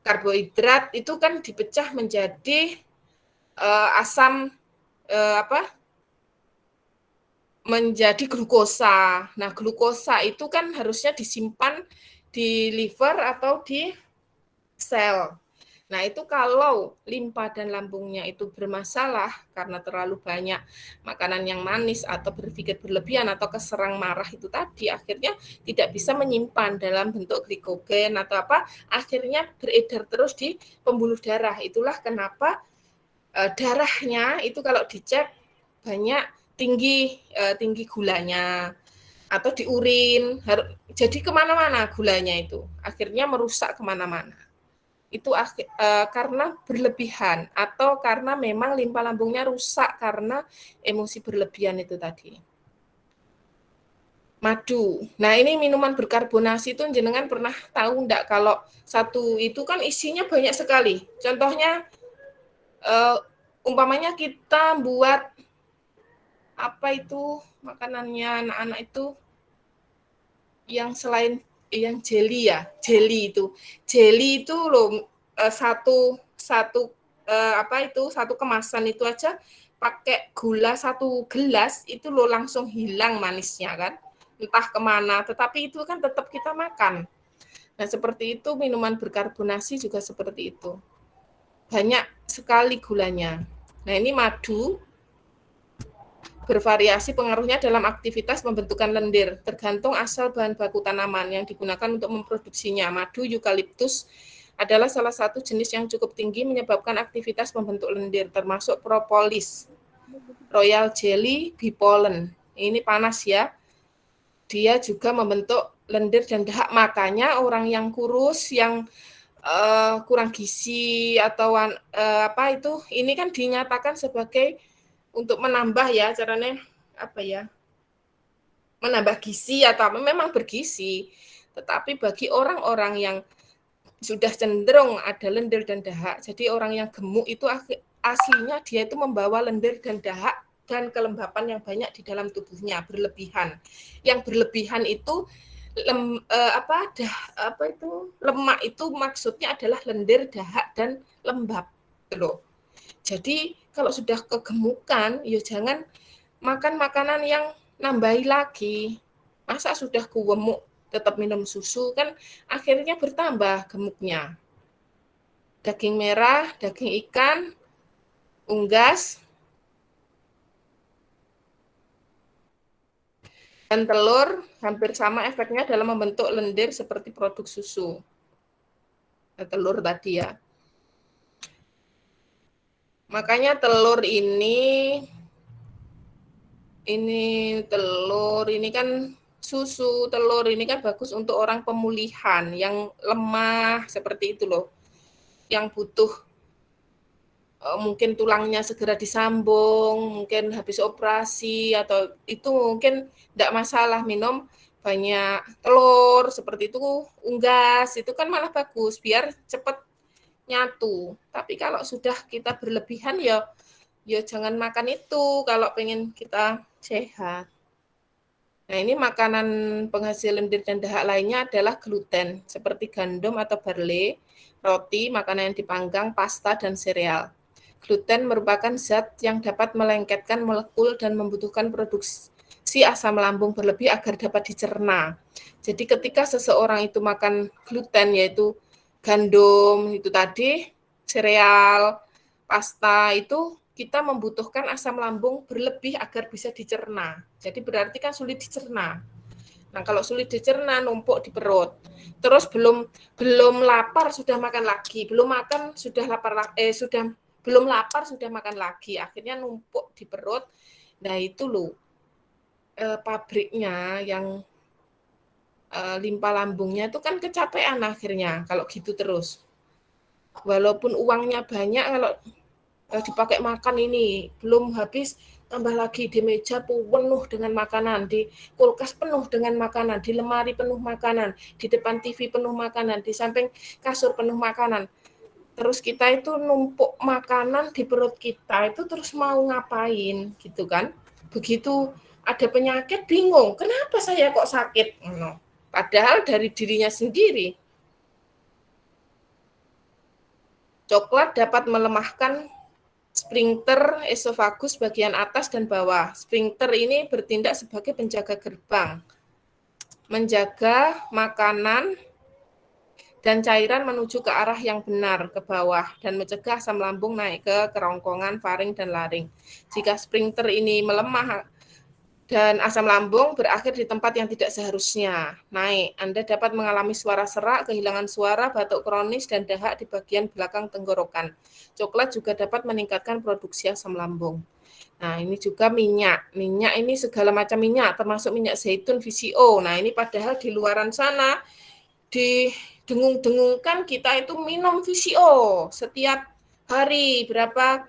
karbohidrat, itu kan dipecah menjadi asam menjadi glukosa. Nah, glukosa itu kan harusnya disimpan di liver atau di sel. Nah, itu kalau limpa dan lambungnya itu bermasalah karena terlalu banyak makanan yang manis atau berpikir berlebihan atau keserang marah itu tadi, akhirnya tidak bisa menyimpan dalam bentuk glikogen atau apa, akhirnya beredar terus di pembuluh darah. Itulah kenapa darahnya itu kalau dicek banyak tinggi gulanya atau di urin, jadi kemana-mana gulanya itu, akhirnya merusak kemana-mana. Itu karena berlebihan atau karena memang limpa lambungnya rusak karena emosi berlebihan itu tadi. Madu. Nah, ini minuman berkarbonasi itu jenengan pernah tahu enggak kalau satu itu kan isinya banyak sekali. Contohnya umpamanya kita buat apa itu makanannya anak-anak itu yang selain yang jelly ya, jelly itu loh satu kemasan itu aja pakai gula 1 gelas itu loh langsung hilang manisnya kan, entah kemana, tetapi itu kan tetap kita makan. Nah, seperti itu minuman berkarbonasi juga seperti itu, banyak sekali gulanya. Nah, ini madu bervariasi pengaruhnya dalam aktivitas pembentukan lendir, tergantung asal bahan baku tanaman yang digunakan untuk memproduksinya. Madu eukaliptus adalah salah satu jenis yang cukup tinggi menyebabkan aktivitas membentuk lendir, termasuk propolis, royal jelly, bee pollen. Ini panas ya. Dia juga membentuk lendir dan dahak, makanya orang yang kurus, yang kurang gizi atau ini kan dinyatakan sebagai untuk menambah ya, caranya apa ya, menambah gizi atau memang bergizi. Tetapi bagi orang-orang yang sudah cenderung ada lendir dan dahak, jadi orang yang gemuk itu aslinya dia itu membawa lendir dan dahak dan kelembapan yang banyak di dalam tubuhnya, berlebihan. Yang berlebihan itu lemak itu maksudnya adalah lendir, dahak dan lembab loh. Jadi kalau sudah kegemukan, ya jangan makan makanan yang nambahi lagi. Masa sudah gemuk tetap minum susu, kan akhirnya bertambah gemuknya. Daging merah, daging ikan, unggas, dan telur hampir sama efeknya dalam membentuk lendir seperti produk susu. Telur tadi ya. Makanya telur ini kan susu, telur ini kan bagus untuk orang pemulihan yang lemah seperti itu loh. Yang butuh mungkin tulangnya segera disambung, mungkin habis operasi atau itu mungkin tidak masalah minum banyak telur seperti itu, unggas itu kan malah bagus biar cepat nyatu. Tapi kalau sudah kita berlebihan ya jangan makan itu kalau pengen kita sehat. Nah, ini makanan penghasil lendir dan dahak lainnya adalah gluten seperti gandum atau barley, roti, makanan yang dipanggang, pasta dan sereal. Gluten merupakan zat yang dapat melengketkan molekul dan membutuhkan produksi asam lambung berlebih agar dapat dicerna. Jadi ketika seseorang itu makan gluten, yaitu gandum itu tadi, sereal, pasta, itu kita membutuhkan asam lambung berlebih agar bisa dicerna. Jadi berarti kan sulit dicerna. Nah, kalau sulit dicerna, numpuk di perut. Terus belum lapar sudah makan lagi, belum lapar sudah makan lagi, akhirnya numpuk di perut. Nah, itu loh pabriknya yang limpa lambungnya itu kan kecapean akhirnya kalau gitu terus. Walaupun uangnya banyak, kalau dipakai makan ini belum habis, tambah lagi di meja penuh dengan makanan, di kulkas penuh dengan makanan, di lemari penuh makanan, di depan TV penuh makanan, di samping kasur penuh makanan. Terus kita itu numpuk makanan di perut kita, itu terus mau ngapain gitu kan. Begitu ada penyakit bingung, kenapa saya kok sakit? Padahal dari dirinya sendiri. Coklat dapat melemahkan sphincter esofagus bagian atas dan bawah. Sphincter ini bertindak sebagai penjaga gerbang, menjaga makanan dan cairan menuju ke arah yang benar, ke bawah, dan mencegah asam lambung naik ke kerongkongan, faring, dan laring. Jika sphinkter ini melemah dan asam lambung berakhir di tempat yang tidak seharusnya naik, Anda dapat mengalami suara serak, kehilangan suara, batuk kronis, dan dahak di bagian belakang tenggorokan. Coklat juga dapat meningkatkan produksi asam lambung. Nah, ini juga minyak. Minyak ini segala macam minyak, termasuk minyak zaitun, VCO. Nah, ini padahal di luaran sana didengung-dengungkan kita itu minum VCO setiap hari berapa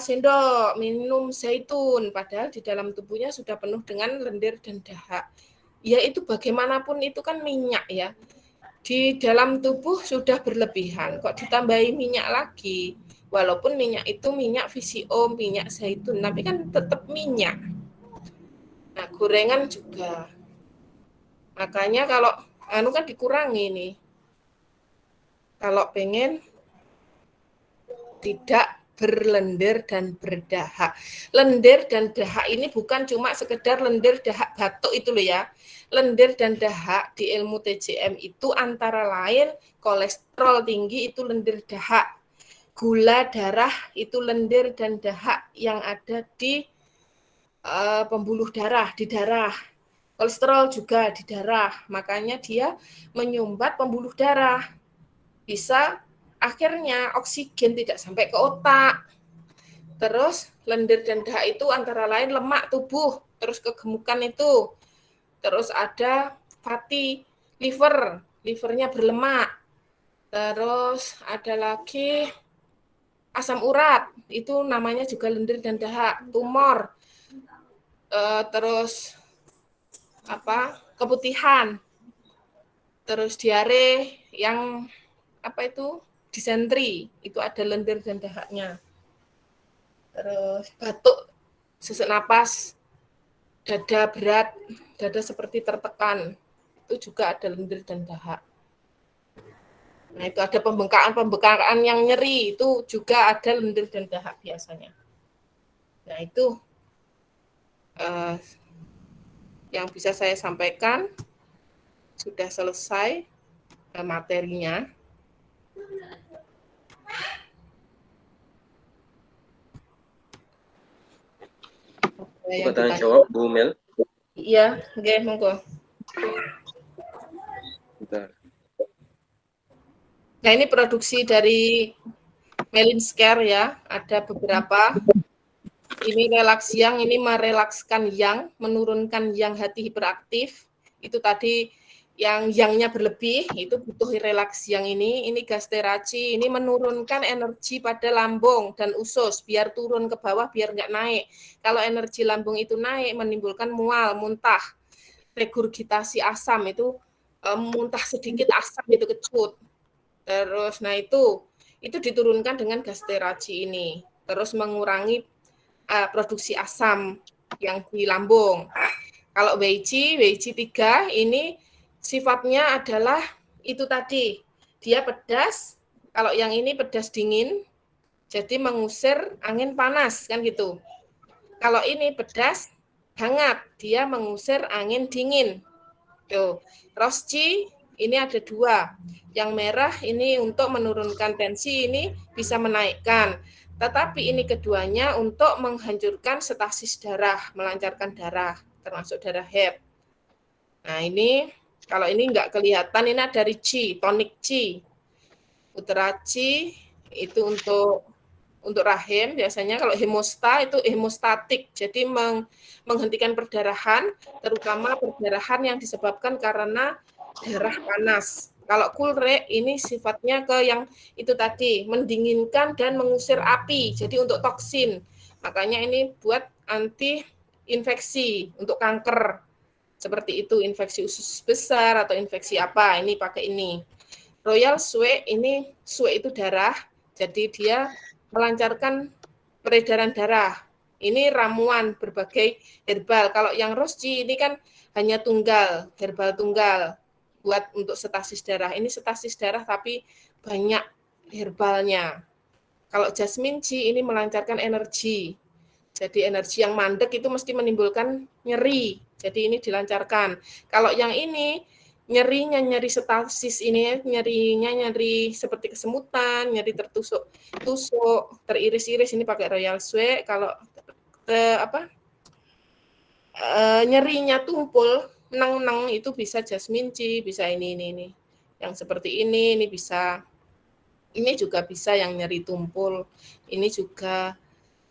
sendok minum zaitun, padahal di dalam tubuhnya sudah penuh dengan lendir dan dahak. Ya itu bagaimanapun itu kan minyak ya. Di dalam tubuh sudah berlebihan, kok ditambahi minyak lagi. Walaupun minyak itu minyak VCO, minyak zaitun, tapi kan tetap minyak. Nah, gorengan juga. Makanya kalau kan dikurangi nih. Kalau pengen tidak berlendir dan berdahak. Lendir dan dahak ini bukan cuma sekedar lendir dahak batuk itu loh ya. Lendir dan dahak di ilmu TCM itu antara lain kolesterol tinggi itu lendir dahak. Gula darah itu lendir dan dahak yang ada di pembuluh darah, di darah. Kolesterol juga di darah, makanya dia menyumbat pembuluh darah. Bisa akhirnya oksigen tidak sampai ke otak. Terus lendir dan dahak itu antara lain lemak tubuh, terus kegemukan itu. Terus ada fatty liver, livernya berlemak. Terus ada lagi asam urat, itu namanya juga lendir dan dahak, tumor. Terus keputihan, terus diare yang disentri, itu ada lendir dan dahaknya. Terus batuk, sesak napas, dada berat, dada seperti tertekan, itu juga ada lendir dan dahak. Nah, itu ada pembengkakan yang nyeri, itu juga ada lendir dan dahak biasanya. Nah, itu yang bisa saya sampaikan. Sudah selesai materinya. Pertanyaan jawab Bu Mel. Iya, oke, monggo. Bentar. Nah, ini produksi dari Melinsker ya, ada beberapa. Ini relaks yang, ini merelakskan yang, menurunkan yang hati hiperaktif. Itu tadi yang yang-nya berlebih, itu butuh relaks yang ini gasteraci, ini menurunkan energi pada lambung dan usus, biar turun ke bawah, biar nggak naik. Kalau energi lambung itu naik, menimbulkan mual, muntah, regurgitasi asam, itu muntah sedikit asam itu kecut. Terus, nah itu diturunkan dengan gasteraci ini. Terus mengurangi produksi asam yang di lambung. Kalau Weiqi 3 ini sifatnya adalah itu tadi, dia pedas, kalau yang ini pedas dingin, jadi mengusir angin panas, kan gitu. Kalau ini pedas hangat, dia mengusir angin dingin. Tuh, Rosci ini ada 2. Yang merah ini untuk menurunkan tensi, ini bisa menaikkan. Tetapi ini keduanya untuk menghancurkan stasis darah, melancarkan darah, termasuk darah HEP. Nah ini, kalau ini nggak kelihatan, ini ada Qi, tonik Qi. Utara Qi itu untuk rahim, biasanya kalau hemosta itu hemostatik, jadi menghentikan perdarahan, terutama perdarahan yang disebabkan karena darah panas. Kalau Kulre ini sifatnya ke yang itu tadi, mendinginkan dan mengusir api, jadi untuk toksin. Makanya ini buat anti infeksi, untuk kanker. Seperti itu, infeksi usus besar atau infeksi apa, ini pakai ini. Royal Sue, ini Sue itu darah, jadi dia melancarkan peredaran darah. Ini ramuan berbagai herbal. Kalau yang Rosci ini kan hanya tunggal, herbal tunggal buat untuk stasis darah. Ini stasis darah tapi banyak herbalnya. Kalau Jasmine Qi ini melancarkan energi. Jadi energi yang mandek itu mesti menimbulkan nyeri. Jadi ini dilancarkan. Kalau yang ini nyerinya nyeri stasis ini ya, nyeri seperti kesemutan, nyeri tertusuk, teriris-iris ini pakai Royal Swe. Kalau nyerinya tumpul, neng itu bisa jasmine tea, bisa ini. Yang seperti ini bisa. Ini juga bisa yang nyeri tumpul. Ini juga.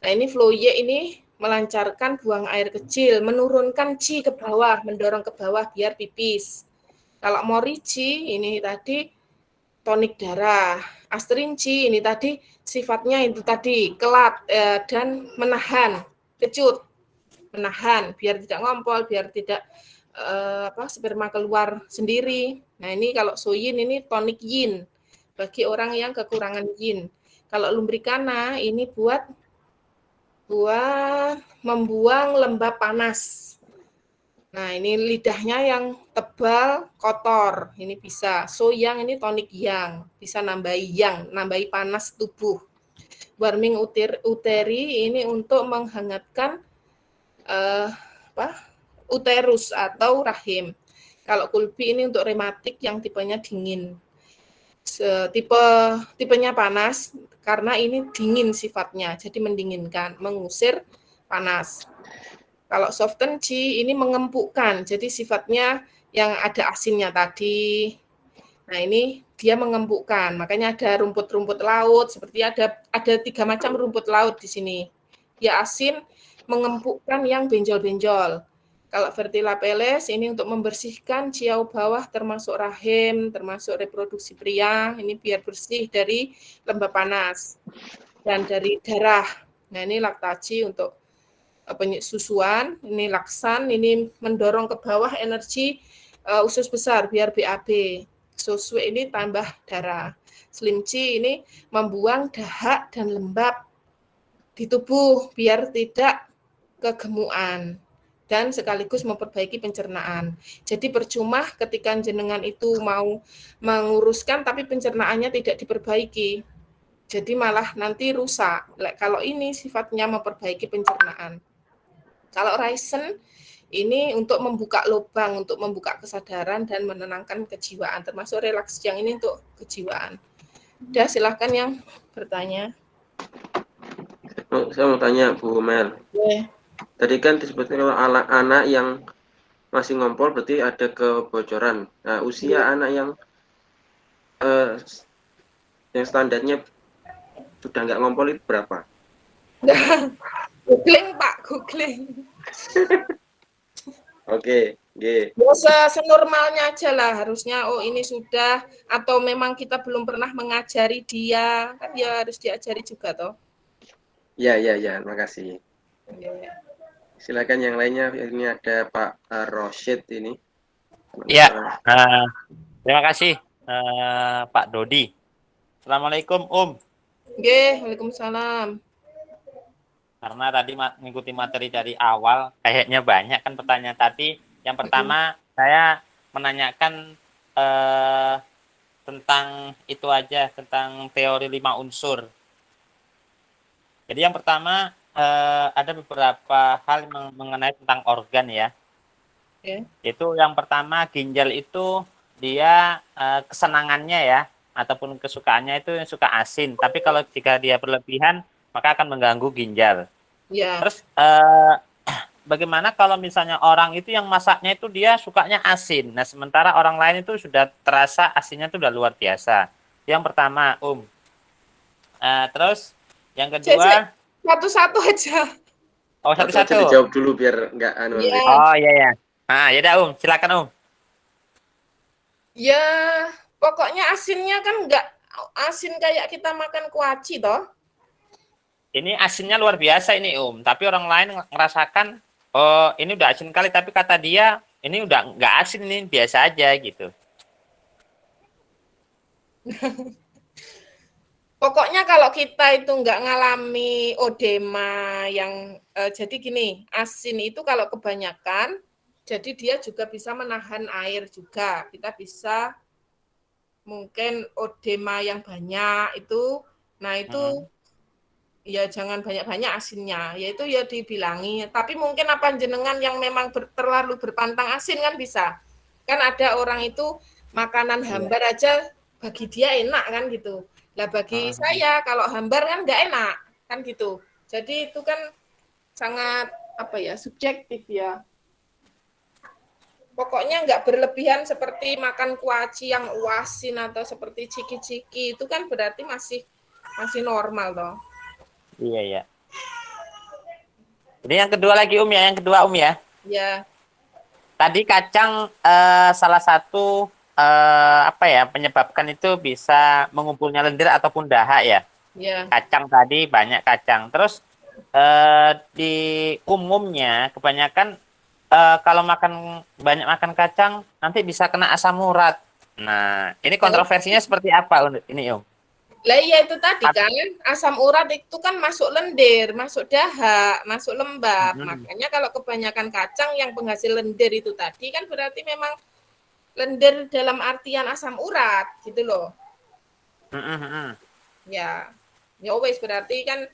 Nah, ini Floye ini melancarkan buang air kecil, menurunkan qi ke bawah, mendorong ke bawah biar pipis. Kalau Morici ini tadi tonik darah. Astrinci ini tadi sifatnya itu tadi kelat dan menahan, kecut. Menahan biar tidak ngompol, biar tidak sperma keluar sendiri. Nah, ini kalau Soyin ini tonik yin bagi orang yang kekurangan yin. Kalau Lumbricana ini buat membuang lembab panas. Nah, ini lidahnya yang tebal, kotor. Ini bisa. Soyang ini tonik yang, bisa nambahi panas tubuh. Warming uteri ini untuk menghangatkan uterus atau rahim. Kalau Kulbi ini untuk rematik yang tipenya dingin. Tipenya panas karena ini dingin sifatnya, jadi mendinginkan, mengusir panas. Kalau Soften Qi ini mengempukkan, jadi sifatnya yang ada asinnya tadi. Nah, ini dia mengempukkan, makanya ada rumput-rumput laut, seperti ada 3 macam rumput laut di sini. Dia asin, mengempukkan yang benjol-benjol. Kalau Fertila Peles ini untuk membersihkan ciau bawah termasuk rahim, termasuk reproduksi pria, ini biar bersih dari lembab panas dan dari darah. Nah, ini Laktaci untuk penyusuan, ini Laksan, ini mendorong ke bawah energi usus besar biar BAB. Soswe ini tambah darah. Slimci ini membuang dahak dan lembab di tubuh biar tidak kegemukan. Dan sekaligus memperbaiki pencernaan. Jadi percuma ketika jenengan itu mau menguruskan tapi pencernaannya tidak diperbaiki. Jadi malah nanti rusak. Kalau ini sifatnya memperbaiki pencernaan. Kalau Raisen ini untuk membuka lubang, untuk membuka kesadaran dan menenangkan kejiwaan. Termasuk relaks yang ini untuk kejiwaan. Udah, silahkan yang bertanya. Saya mau tanya Bu Mel. Yeah. Tadi kan disebutkan kalau anak yang masih ngompol berarti ada kebocoran. Nah, usia anak yang standarnya sudah nggak ngompol itu berapa? Googling Pak, googling. Oke. Senormalnya aja lah harusnya. Oh, ini sudah, atau memang kita belum pernah mengajari dia, kan ya harus diajari juga toh. Ya, makasih. Ya. Silakan yang lainnya. Ini ada Pak Rosyid ini. Ya, terima kasih Pak Dodi. Assalamualaikum Nggih, Waalaikumsalam. Karena tadi mengikuti materi dari awal, kayaknya banyak kan pertanyaan tadi. Yang pertama, saya menanyakan tentang itu aja, tentang teori 5 unsur. Jadi yang pertama, ada beberapa hal mengenai tentang organ ya. Okay. Itu yang pertama, ginjal itu dia kesenangannya ya, ataupun kesukaannya itu suka asin. Tapi kalau jika dia berlebihan, maka akan mengganggu ginjal. Yeah. Terus bagaimana kalau misalnya orang itu yang masaknya itu dia sukanya asin. Nah, sementara orang lain itu sudah terasa asinnya itu udah luar biasa. Yang pertama, terus yang kedua, satu-satu aja. Oh, satu-satu. Dijawab dulu biar nggak anu. Yeah. Oh, iya. Nah, ya udah silakan Ya, pokoknya asinnya kan nggak asin kayak kita makan kuaci toh. Ini asinnya luar biasa ini tapi orang lain ngerasakan, oh ini udah asin kali, tapi kata dia ini udah nggak asin, ini biasa aja gitu. Pokoknya kalau kita itu nggak ngalami odema yang jadi gini, asin itu kalau kebanyakan, jadi dia juga bisa menahan air juga. Kita bisa mungkin odema yang banyak itu, nah itu ya jangan banyak-banyak asinnya, yaitu ya dibilangi. Tapi mungkin apa jenengan yang memang terlalu berpantang asin kan bisa. Kan ada orang itu makanan hambar aja bagi dia enak kan gitu. Lah bagi saya kalau hambar kan nggak enak kan gitu. Jadi itu kan sangat apa ya, subjektif ya. Pokoknya nggak berlebihan seperti makan kuaci yang uasin atau seperti ciki-ciki, itu kan berarti masih normal toh. Iya, ya. Ini yang kedua lagi ya, yang kedua ya. Ya. Tadi kacang salah satu penyebabkan itu bisa mengumpulnya lendir ataupun dahak ya. Ya. Kacang tadi banyak kacang. Terus di umumnya kebanyakan kalau banyak makan kacang nanti bisa kena asam urat. Nah, ini kontroversinya seperti apa ini, Om? Lah iya itu tadi kan, asam urat itu kan masuk lendir, masuk dahak, masuk lembab. Makanya kalau kebanyakan kacang yang penghasil lendir itu tadi kan berarti memang lendir dalam artian asam urat gitu loh. Ya. Ya wes berarti kan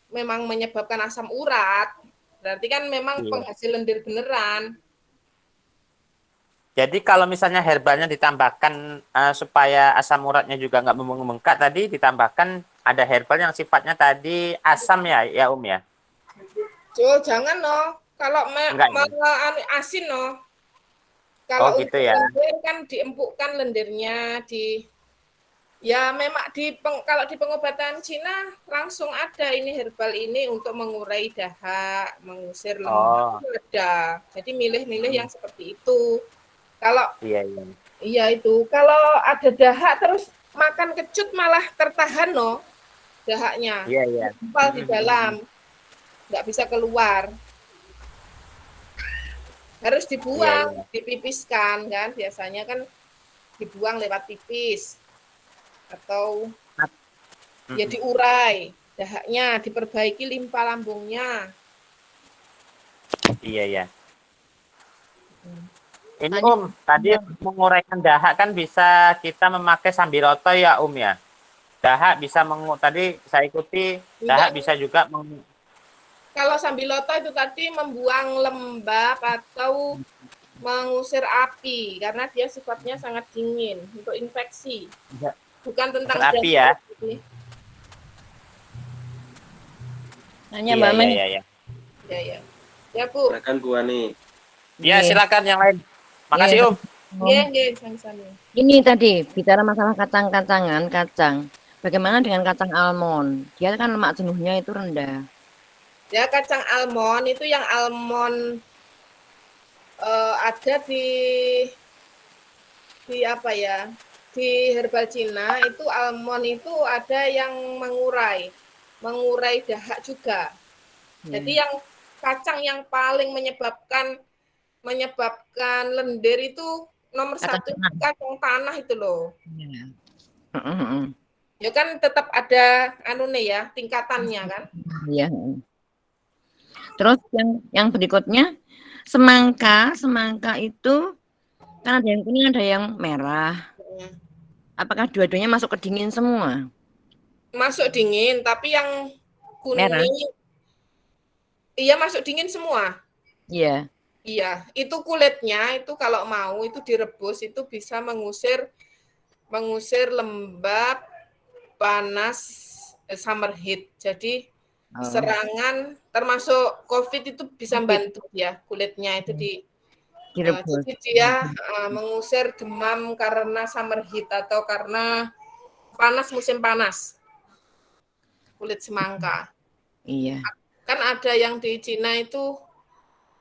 memang menyebabkan asam urat. Berarti kan memang penghasil lendir beneran. Jadi kalau misalnya herbalnya ditambahkan supaya asam uratnya juga nggak membengkak tadi, ditambahkan ada herbal yang sifatnya tadi asam ya ya. Jangan no. Kalau asin no. Kalau gitu ya. lendir kan diempukkan lendirnya ya memang kalau di pengobatan Cina langsung ada ini herbal ini untuk mengurai dahak, mengusir lembab, reda. Jadi milih-milih yang seperti itu. Kalau iya itu. Kalau ada dahak terus makan kecut malah tertahan no dahaknya. Iya. Kempal di dalam. Nggak bisa keluar. Harus dibuang, dipipiskan kan. Biasanya kan dibuang lewat pipis. Atau ya diurai dahaknya, diperbaiki limpa lambungnya. Iya. Ini tadi menguraikan dahak kan bisa kita memakai sambiloto ya ya. Dahak bisa tadi saya ikuti, dahak bisa juga kalau sambiloto itu tadi membuang lembab atau mengusir api karena dia sifatnya sangat dingin untuk infeksi. Bukan tentang api ya. Nanya Mbak Mei. Iya. Ya, Bu. Silakan Bu Ani. Ya, silakan yang lain. Makasih, Om. Iya, sama-sama. Ini tadi bicara masalah kacang. Bagaimana dengan kacang almond? Dia kan lemak jenuhnya itu rendah. Ya, kacang almond itu yang almond ada di apa ya? Di herbal Cina itu almond itu ada yang mengurai dahak juga. Jadi yang kacang yang paling menyebabkan lendir itu nomor satu kacang tanah itu loh. Ya kan tetap ada tingkatannya kan. Iya. Terus yang berikutnya semangka itu kan ada yang kuning ada yang merah. Apakah dua-duanya masuk ke dingin semua? Masuk dingin, tapi yang kuning merah. Iya masuk dingin semua. Iya. Iya, itu kulitnya itu kalau mau itu direbus itu bisa mengusir lembab, panas, summer heat. Jadi serangan termasuk COVID itu bisa bantu ya kulitnya itu direbus. Jadi dia mengusir demam karena summer heat atau karena musim panas. Kulit semangka. Iya. Kan ada yang di Cina itu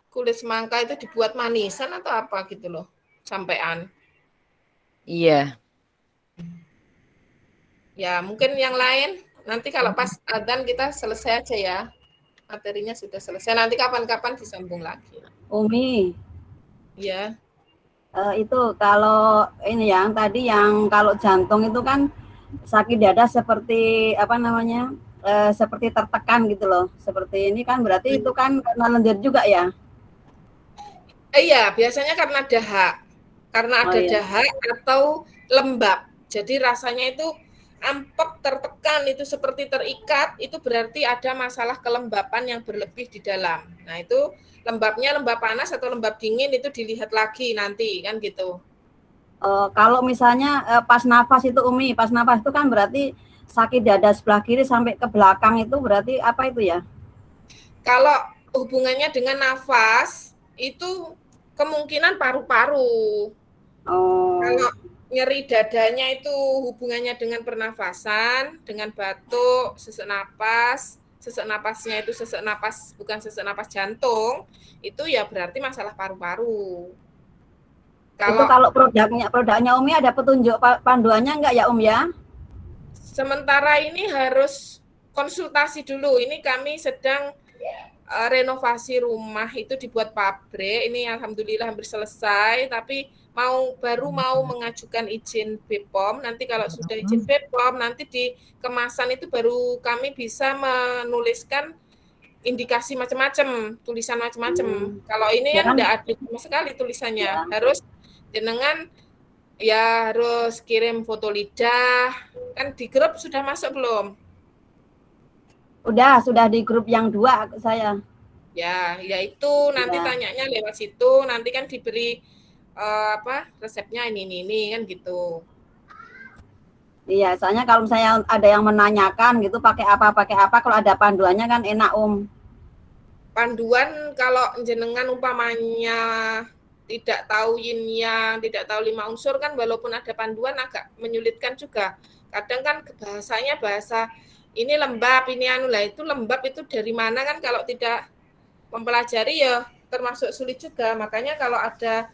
kulit semangka itu dibuat manisan atau apa gitu loh, sampean. Iya. Ya, mungkin yang lain nanti kalau pas adzan kita selesai aja ya. Materinya sudah selesai. Nanti kapan-kapan disambung lagi. Umi. Ya. Itu kalau ini yang tadi yang kalau jantung itu kan sakit dada seperti seperti tertekan gitu loh. Seperti ini kan berarti itu kan karena lendir juga ya. Iya, biasanya karena dahak. Karena ada dahak atau lembab. Jadi rasanya itu ampek, tertekan, itu seperti terikat, itu berarti ada masalah kelembapan yang berlebih di dalam. Nah, itu lembabnya lembab panas atau lembab dingin itu dilihat lagi nanti, kan gitu. Kalau misalnya pas nafas itu Umi, pas nafas itu kan berarti sakit dada sebelah kiri sampai ke belakang itu berarti apa itu ya? Kalau hubungannya dengan nafas, itu kemungkinan paru-paru. Kalau nyeri dadanya itu hubungannya dengan pernafasan, dengan batuk, sesak napasnya itu sesak napas, bukan sesak napas jantung, itu ya berarti masalah paru-paru. Itu kalau produknya Umi ada petunjuk panduannya enggak ya ya? Sementara ini harus konsultasi dulu. Ini kami sedang renovasi rumah, itu dibuat pabrik. Ini alhamdulillah hampir selesai, tapi baru mau mengajukan izin BPOM. Nanti kalau sudah izin BPOM, nanti di kemasan itu baru kami bisa menuliskan indikasi macam-macam, tulisan macam-macam. Kalau ini ya enggak ada sama sekali tulisannya. Ya. Harus jenengan ya harus kirim foto lidah. Kan di grup sudah masuk belum? Sudah di grup yang 2 saya. Ya itu nanti tanyanya lewat situ, nanti kan diberi resepnya ini kan gitu. Iya, soalnya kalau misalnya ada yang menanyakan gitu pakai apa, kalau ada panduannya kan enak Panduan kalau jenengan umpamanya tidak tahu yin yang, tidak tahu 5 unsur kan walaupun ada panduan agak menyulitkan juga. Kadang kan bahasanya bahasa ini lembab, ini itu lembab itu dari mana kan kalau tidak mempelajari ya termasuk sulit juga. Makanya kalau ada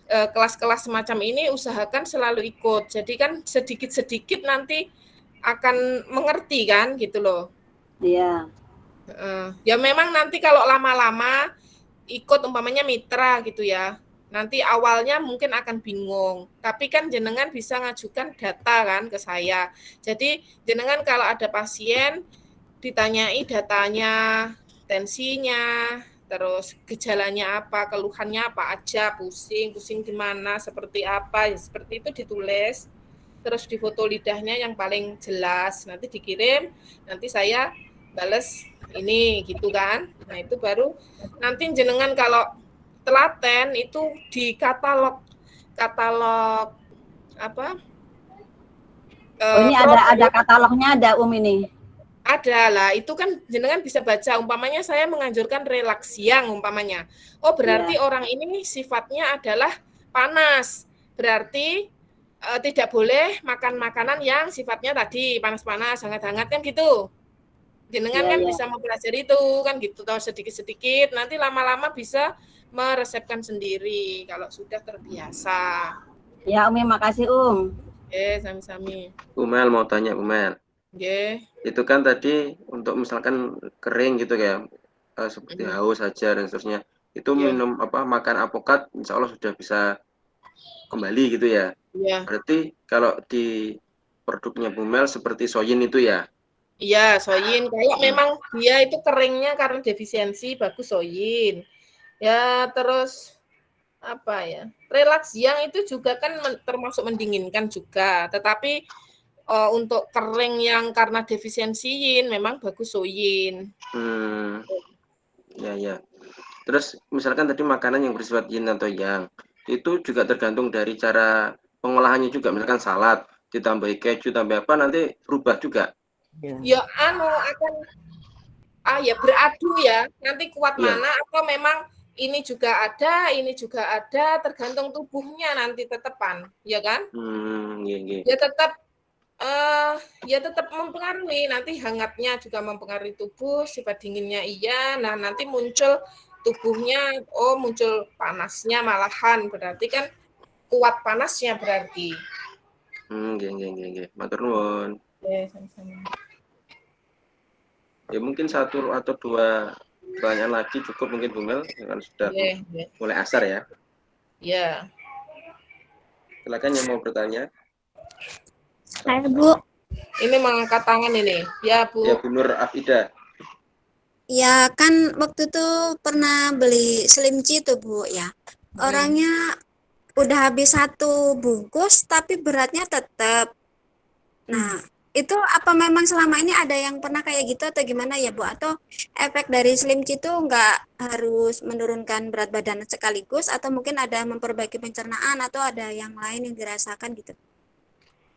kelas-kelas semacam ini usahakan selalu ikut. Jadi kan sedikit-sedikit nanti akan mengerti kan gitu loh. Iya. Ya memang nanti kalau lama-lama ikut umpamanya mitra gitu ya. Nanti awalnya mungkin akan bingung, tapi kan jenengan bisa ngajukan data kan ke saya. Jadi jenengan kalau ada pasien ditanyai datanya, tensinya, terus gejalanya apa, keluhannya apa aja, pusing gimana, seperti apa, ya seperti itu ditulis. Terus di foto lidahnya yang paling jelas, nanti dikirim, nanti saya bales ini gitu kan. Nah itu baru nanti jenengan kalau telaten itu di katalog apa? Ini ada katalognya ada ini. Ada lah, itu kan jenengan bisa baca. Umpamanya saya menganjurkan relaks siang umpamanya. Oh berarti orang ini sifatnya adalah panas. Berarti tidak boleh makan makanan yang sifatnya tadi panas-panas, hangat-hangat kan gitu. Jenengan kan bisa mempelajari itu kan gitu, tahu sedikit-sedikit. Nanti lama-lama bisa meresepkan sendiri kalau sudah terbiasa. Ya Umi, makasih Sami-sami. Umel mau tanya Umel. Itu kan tadi untuk misalkan kering gitu ya, seperti haus saja dan seterusnya. Itu minum makan apokat insya Allah sudah bisa kembali gitu ya. Berarti kalau di produknya Bumel seperti soyin itu ya. Iya, soyin. Kalau memang dia itu keringnya karena defisiensi, bagus soyin. Ya, terus apa ya? Relaks yang itu juga kan termasuk mendinginkan juga. Tetapi untuk kering yang karena defisiensi yin memang bagus soyin. Ya. Terus misalkan tadi makanan yang bersifat yin atau yang itu juga tergantung dari cara pengolahannya juga. Misalkan salad ditambah keju tambah apa nanti berubah juga. Ya akan beradu ya. Nanti kuat mana atau memang ini juga ada tergantung tubuhnya nanti tetepan, ya kan? Ya tetap mempengaruhi, nanti hangatnya juga mempengaruhi tubuh, sifat dinginnya iya. Nah, nanti muncul tubuhnya muncul panasnya malahan, berarti kan kuat panasnya berarti. Matur nuwun. Sama-sama. Ya mungkin 1 atau 2 pertanyaan lagi cukup mungkin Bumel, kan sudah mulai asar ya. Iya. Silakan yang mau bertanya. Saya Bu. Ini mengangkat tangan ini. Ya Bu. Ya Bu Nur Afida. Ya kan waktu itu pernah beli Slimci tuh Bu ya. Orangnya udah habis 1 bungkus tapi beratnya tetap. Nah, itu apa memang selama ini ada yang pernah kayak gitu atau gimana ya Bu? Atau efek dari Slim Ci itu nggak harus menurunkan berat badan sekaligus atau mungkin ada memperbaiki pencernaan atau ada yang lain yang dirasakan gitu?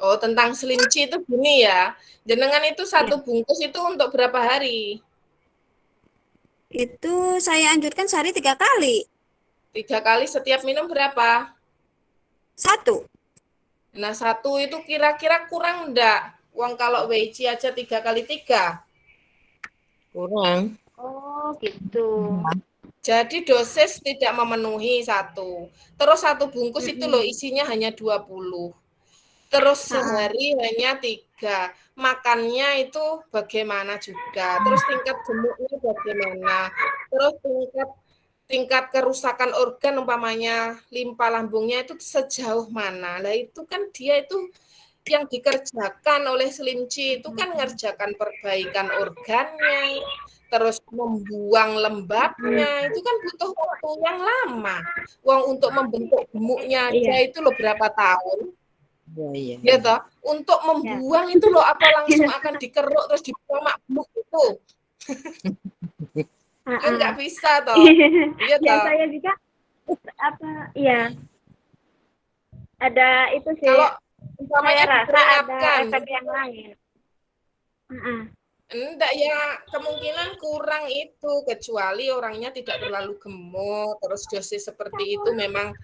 Oh, tentang Slim Ci itu gini ya. Jenengan itu satu bungkus itu untuk berapa hari? Itu saya anjurkan sehari 3 kali. 3 kali setiap minum berapa? 1. Nah, 1 itu kira-kira kurang enggak? Uang kalau WC aja 3 kali 3. Kurang. Oh, gitu. Jadi dosis tidak memenuhi 1. Terus 1 bungkus itu loh isinya hanya 20. Terus sehari hanya 3. Makannya itu bagaimana juga. Terus tingkat gemuknya bagaimana. Terus tingkat kerusakan organ umpamanya limpa lambungnya itu sejauh mana. Nah itu kan dia itu yang dikerjakan oleh Slim Ci itu kan ngerjakan perbaikan organnya, terus membuang lembabnya, itu kan butuh waktu yang lama. Uang untuk membentuk gemuknya aja itu loh berapa tahun. Iya. Ya toh, untuk membuang itu loh apa langsung akan dikeruk terus dibuang makbuk itu. Kan nggak bisa toh. Iya toh. Ya saya juga ada itu sih. Kalau umpamanya saya rasa ada diperingatkan. efek yang lain. Enggak ya, kemungkinan kurang itu kecuali orangnya tidak terlalu gemuk, terus dosis seperti itu memang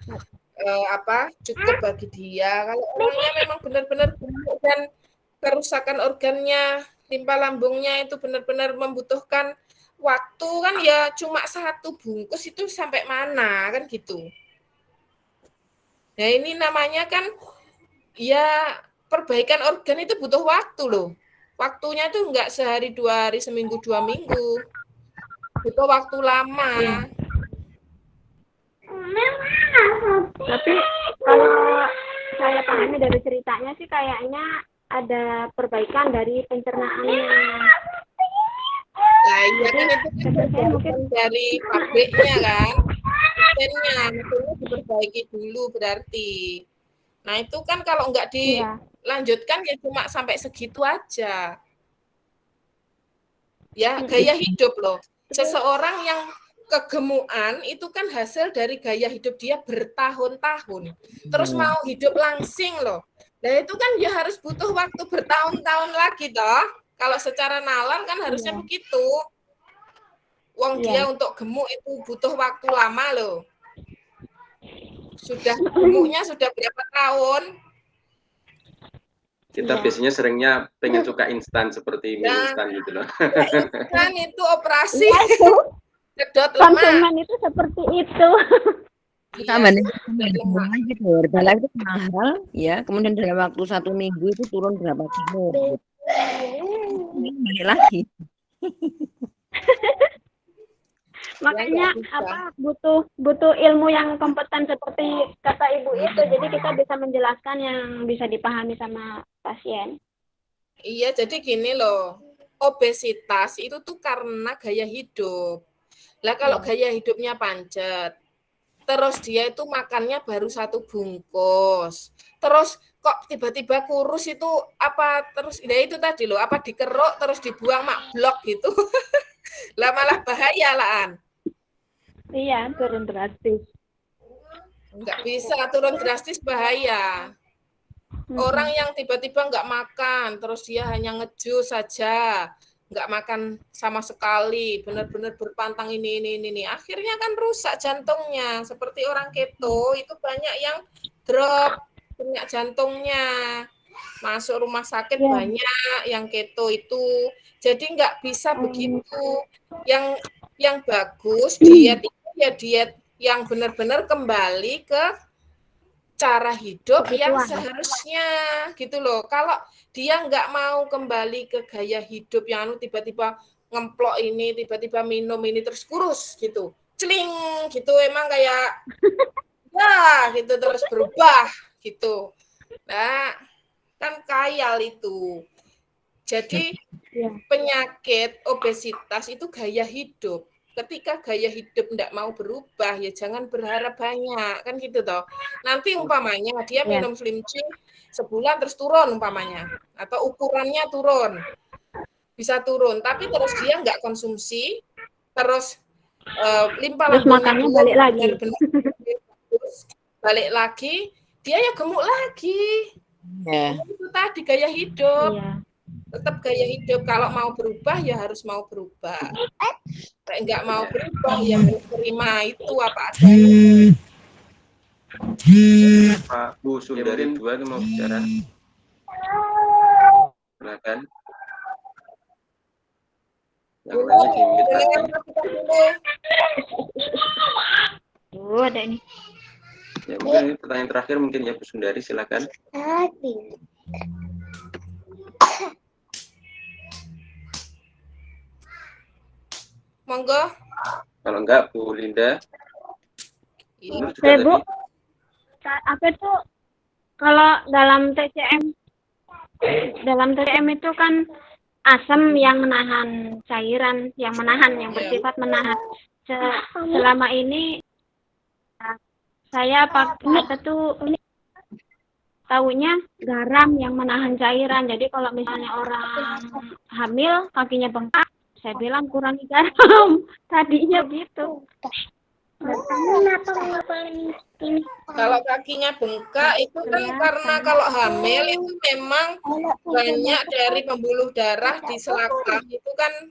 cukup bagi dia. Kalau orangnya memang benar-benar gemuk dan kerusakan organnya, limpa lambungnya itu benar-benar membutuhkan waktu kan ya cuma 1 bungkus itu sampai mana kan gitu. Nah ini namanya kan ya perbaikan organ itu butuh waktu loh. Waktunya itu enggak sehari 2 hari, seminggu 2 minggu. Butuh waktu lama. Tapi kalau saya pahami dari ceritanya sih kayaknya ada perbaikan dari pencernaannya. Nah iya kan itu mungkin dari pabriknya kan. Mesinnya diperbaiki dulu berarti. Nah itu kan kalau enggak dilanjutkan ya cuma sampai segitu aja. Ya gaya hidup loh. Seseorang yang kegemukan itu kan hasil dari gaya hidup dia bertahun-tahun. Terus mau hidup langsing loh. Nah itu kan ya harus butuh waktu bertahun-tahun lagi toh. Kalau secara nalar kan harusnya begitu. Wong dia untuk gemuk itu butuh waktu lama loh. Sudah gemuknya sudah berapa tahun? Kita biasanya seringnya pengen suka instan seperti mie instan gitu loh. Kan itu operasi. Sedot konsumen itu seperti itu. Tambah gitu, Herbalife itu mahal ya, kemudian dalam waktu 1 minggu itu turun berapa kilo. Balik lagi. Makanya butuh ilmu yang kompeten seperti kata Ibu itu. Jadi kita bisa menjelaskan yang bisa dipahami sama pasien. Iya, jadi gini loh. Obesitas itu tuh karena gaya hidup. Lah kalau gaya hidupnya pancet, terus dia itu makannya baru 1 bungkus. Terus kok tiba-tiba kurus itu apa terus ya itu tadi loh, apa dikeruk terus dibuang blok gitu. Lah malah bahaya lah. Iya, turun drastis. Enggak bisa turun drastis bahaya. Orang yang tiba-tiba enggak makan, terus dia hanya ngejus saja, enggak makan sama sekali, benar-benar berpantang ini. Akhirnya kan rusak jantungnya. Seperti orang keto, itu banyak yang drop minyak jantungnya. Masuk rumah sakit banyak yang keto itu. Jadi enggak bisa begitu. Yang bagus diet itu ya diet yang benar-benar kembali ke cara hidup yang seharusnya gitu loh. Kalau dia nggak mau kembali ke gaya hidup yang tiba-tiba ngemplok ini, tiba-tiba minum ini terus kurus gitu, celing gitu, emang kayak ya gitu terus berubah gitu. Nah kan kayal itu. Jadi penyakit obesitas itu gaya hidup. ketika gaya hidup tidak mau berubah, ya jangan berharap banyak, kan gitu toh. Nanti umpamanya dia minum Slim Tea sebulan terus turun umpamanya, atau ukurannya turun, bisa turun, tapi terus dia nggak konsumsi, terus limpa Terus lambungnya makannya belum balik lagi. benar-benar terus balik lagi, dia ya gemuk lagi. Itu tadi gaya hidup. Tetap gaya hidup, kalau mau berubah ya harus mau berubah. Kayak nggak mau berubah ya harus terima itu apa adanya. Pak Bu Sundari 2 itu mau bicara. Silakan. Yang lainnya di-mute lagi. Ada ini. Ya mungkin ini pertanyaan terakhir mungkin ya Bu Sundari, silakan. Monggo. Kalau enggak Bu Linda. Saya Bu, apa itu kalau dalam TCM itu kan asam yang menahan cairan, yang bersifat menahan. Selama ini saya pakai taunya garam yang menahan cairan. Jadi kalau misalnya orang hamil kakinya bengkak, saya bilang kurangi garam. Tadinya gitu. Kalau kakinya bengkak itu kan karena kalau hamil itu memang banyak dari pembuluh darah di selakang itu kan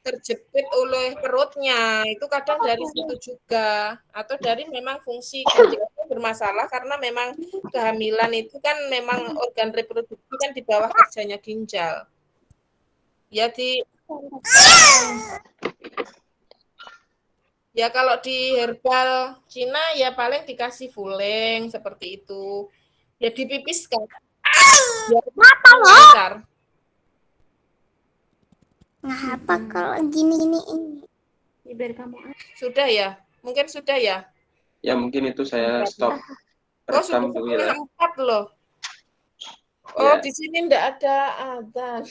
terjepit oleh perutnya, itu kadang dari situ juga, atau dari memang fungsi ginjalnya bermasalah karena memang kehamilan itu kan memang organ reproduksi kan di bawah kerjanya ginjal. Ya kalau di herbal Cina ya paling dikasih fuling seperti itu. Ya dipipiskan. Biar lancar. Apa kalau gini-gini ini? Biar kamu. Sudah ya? Mungkin sudah ya? Ya mungkin itu saya stop rekam dulu ya. 4 loh. Oh, di sini enggak ada adzan.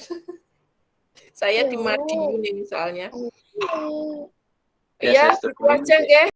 Saya di Madiun ini soalnya. Ya, itu aja,